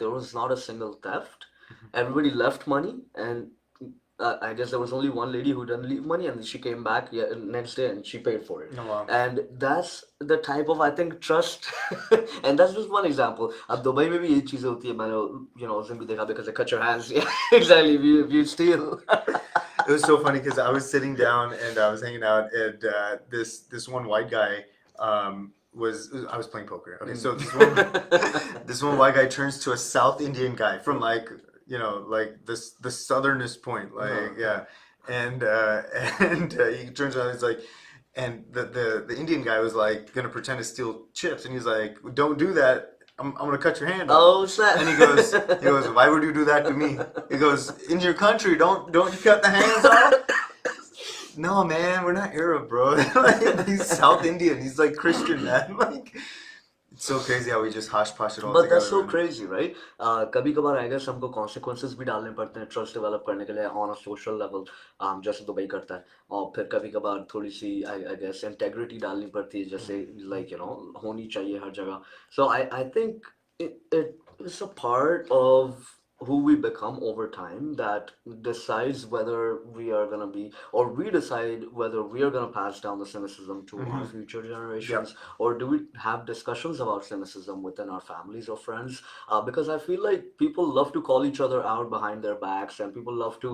there was not a single theft. Everybody left money, and I guess there was only one lady who didn't leave money, and she came back, yeah, next day and she paid for it. Oh, wow. And that's the type of, I think, trust. And that's just one example. अब Dubai में भी ये चीजें होती है, मैंने you know उस दिन भी देखा, because they cut your hands. Yeah, exactly. If you steal. It was so funny because I was sitting down and I was hanging out, and this one white guy was I was playing poker. Okay, so this one white guy turns to a South Indian guy from like like this the southernest point, like yeah, and and he turns around, he's like. And the Indian guy was like gonna pretend to steal chips, and he's like, "Don't do that. I'm gonna cut your hand off." Oh snap! And he goes, "Why would you do that to me?" He goes, "In your country, don't you cut the hands off?" No, man, we're not Arab, bro. Like, he's South Indian. He's like Christian, man. Like, it's so crazy how we just hush push it all But that's together, so man. crazy, right? कभी कभार I guess हमको consequences भी डालने पड़ते हैं trust develop करने के लिए on a social level, जैसे दुबई करता है। और फिर कभी कभार थोड़ी सी I guess integrity डालनी पड़ती है, जैसे like you know होनी चाहिए हर जगह. So I think it is a part of who we become over time that decides whether we are going to be, or we decide whether we are going to pass down the cynicism to our future Yep. generations, or do we have discussions about cynicism within our families or friends. Because I feel like people love to call each other out behind their backs, and people love to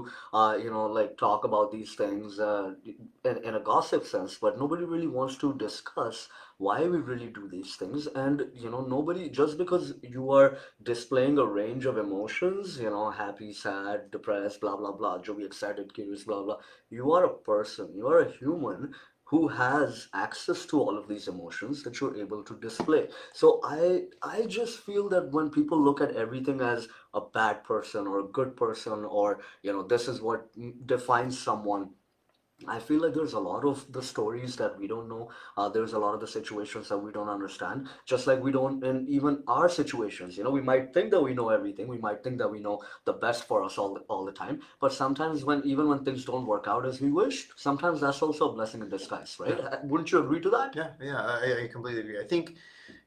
you know, like talk about these things in a gossip sense, but nobody really wants to discuss why we really do these things. And you know, nobody, just because you are displaying a range of emotions, you know, happy, sad, depressed, blah blah blah, jovial, excited, curious, blah blah, you are a person, you are a human who has access to all of these emotions that you're able to display. So I just feel that when people look at everything as a bad person or a good person, or you know, this is what defines someone, I feel like there's a lot of the stories that we don't know. There's a lot of the situations that we don't understand. Just like we don't in even our situations. You know, we might think that we know everything. We might think that we know the best for us all the time. But sometimes when even when things don't work out as we wished, sometimes that's also a blessing in disguise, right? Yeah. Wouldn't you agree to that? Yeah, I completely agree. I think,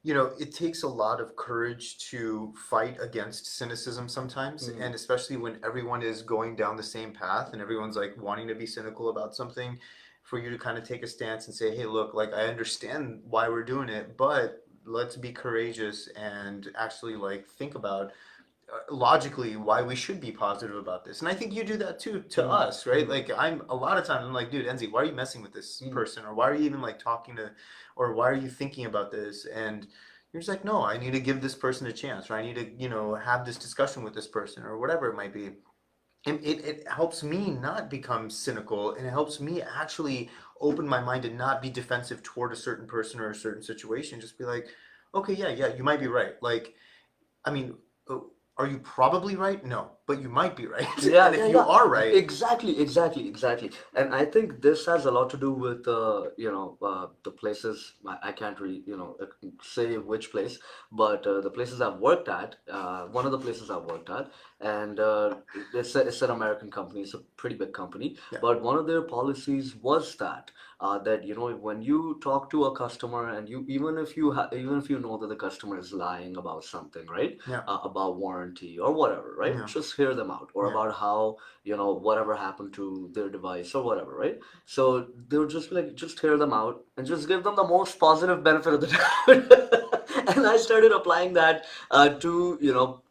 it takes a lot of courage to fight against cynicism sometimes, and especially when everyone is going down the same path and everyone's like wanting to be cynical about something, for you to kind of take a stance and say, hey, look, like I understand why we're doing it, but let's be courageous and actually like think about logically why we should be positive about this. And I think you do that too to us, right? Like I'm a lot of times I'm like, dude, Enzi, why are you messing with this person? Or why are you even like talking to, or why are you thinking about this? And you're just like, no, I need to give this person a chance, or I need to, have this discussion with this person, or whatever it might be. And it helps me not become cynical, and it helps me actually open my mind and not be defensive toward a certain person or a certain situation. Just be like, okay, yeah, you might be right. Like, I mean, are you probably right? No, but you might be right. Yeah, And yeah, if you yeah. are right, Exactly. And I think this has a lot to do with you know, the places. I can't really, you know, say which place, but the places I've worked at. One of the places I've worked at, and it's an American company. It's a pretty big company, yeah, but one of their policies was that you know, when you talk to a customer, and you, even if you know that the customer is lying about something, right? yeah, About warranty or whatever, right? yeah, Just hear them out, or yeah. about how, you know, whatever happened to their device or whatever, right? So they'll just be like, just hear them out and just give them the most positive benefit of the doubt. And I started applying that to, you know,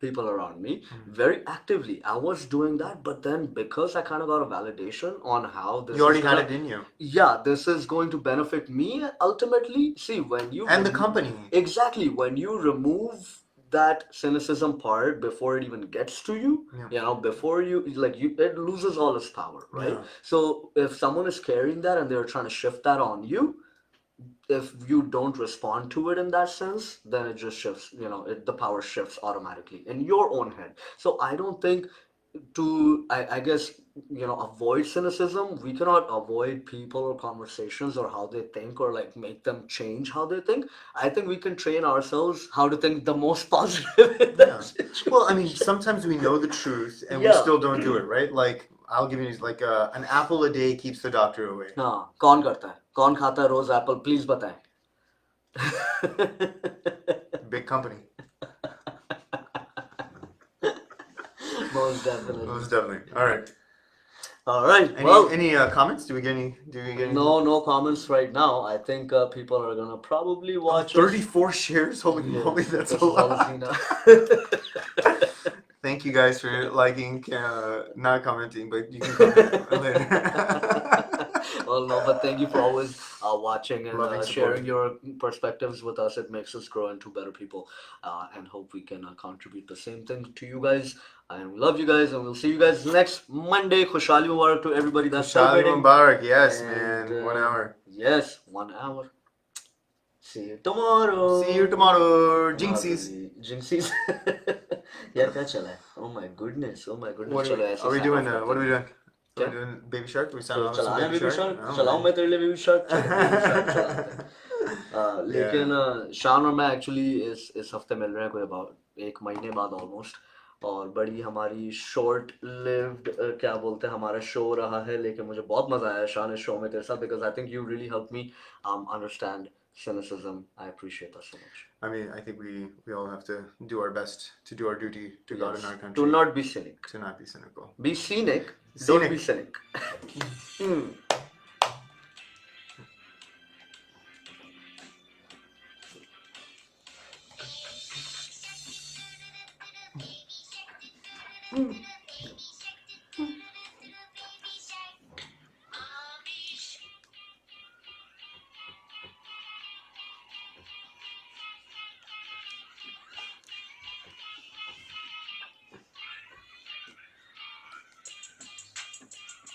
people around me Mm. very actively. I was doing that, but then because I kind of got a validation on how this You is already had gonna, it in you. yeah, this is going to benefit me ultimately. See, when you And the remove, company. exactly, when you remove that cynicism part before it even gets to you, Yeah. you know, before you, like, you, it loses all its power, right? Yeah. So if someone is carrying that and they're trying to shift that on you, if you don't respond to it in that sense, then it just shifts, you know, the power shifts automatically in your own head. So I don't think I guess, you know, avoid cynicism. We cannot avoid people or conversations or how they think or like make them change how they think. I think we can train ourselves how to think the most positive in that Yeah. Well, I mean, situation. sometimes we know the truth and we Yeah. still don't do it, right? Like, I'll give you like an apple a day keeps the doctor away. हाँ, कौन करता है, कौन खाता है रोज Apple, please बताएं. Big company. Most definitely. Most definitely. All right. All right. Any Well, any comments? Do we get any? Do we get any? no comments right now. I think people are gonna probably Oh, watch us. 34 shares. Holy moly, Yes, that's this a is all lot. Zena. Thank you guys for liking, not commenting, but you can comment later. Well, no, but thank you for always watching and Loving, sharing supporting. your perspectives with us. It makes us grow into better people, and hope we can contribute the same thing to you guys. And we love you guys, and we'll see you guys next Monday. Khushali Mubarak to everybody that's Kushali celebrating. Mubarak, yes, And man. 1 hour. yes, 1 hour. See you tomorrow. See you tomorrow. Not Jinxies. really. Jinxies. यार क्या चला है? Oh my goodness. Oh my goodness. What are we, चलो ऐसे are we sign doing? off करते What are हैं. we doing? Are क्या? we doing Baby Shark? Do we sign तो off with some चलाना है Baby baby Shark? Shark, Oh चलाऊं my. मैं तेरे लिए बेबी शार्क, चलो बेबी शार्क चलाते हैं. Yeah. लेकिन शान और मैं एक्चुअली इस हफ्ते मिल रहे हैं कोई अबाउट एक महीने बाद ऑलमोस्ट. और बड़ी हमारी शॉर्ट लिव्ड क्या बोलते हैं, हमारा शो रहा है, लेकिन मुझे बहुत मजा आया शान इस शो में तेरे साथ, because I think you really help me understand cynicism. I appreciate that so much. I mean, I think we all have to do our best to do our duty to God Yes. and our Do country. not be cynic. To not be cynical. Be scenic. Don't be Scenic. cynic.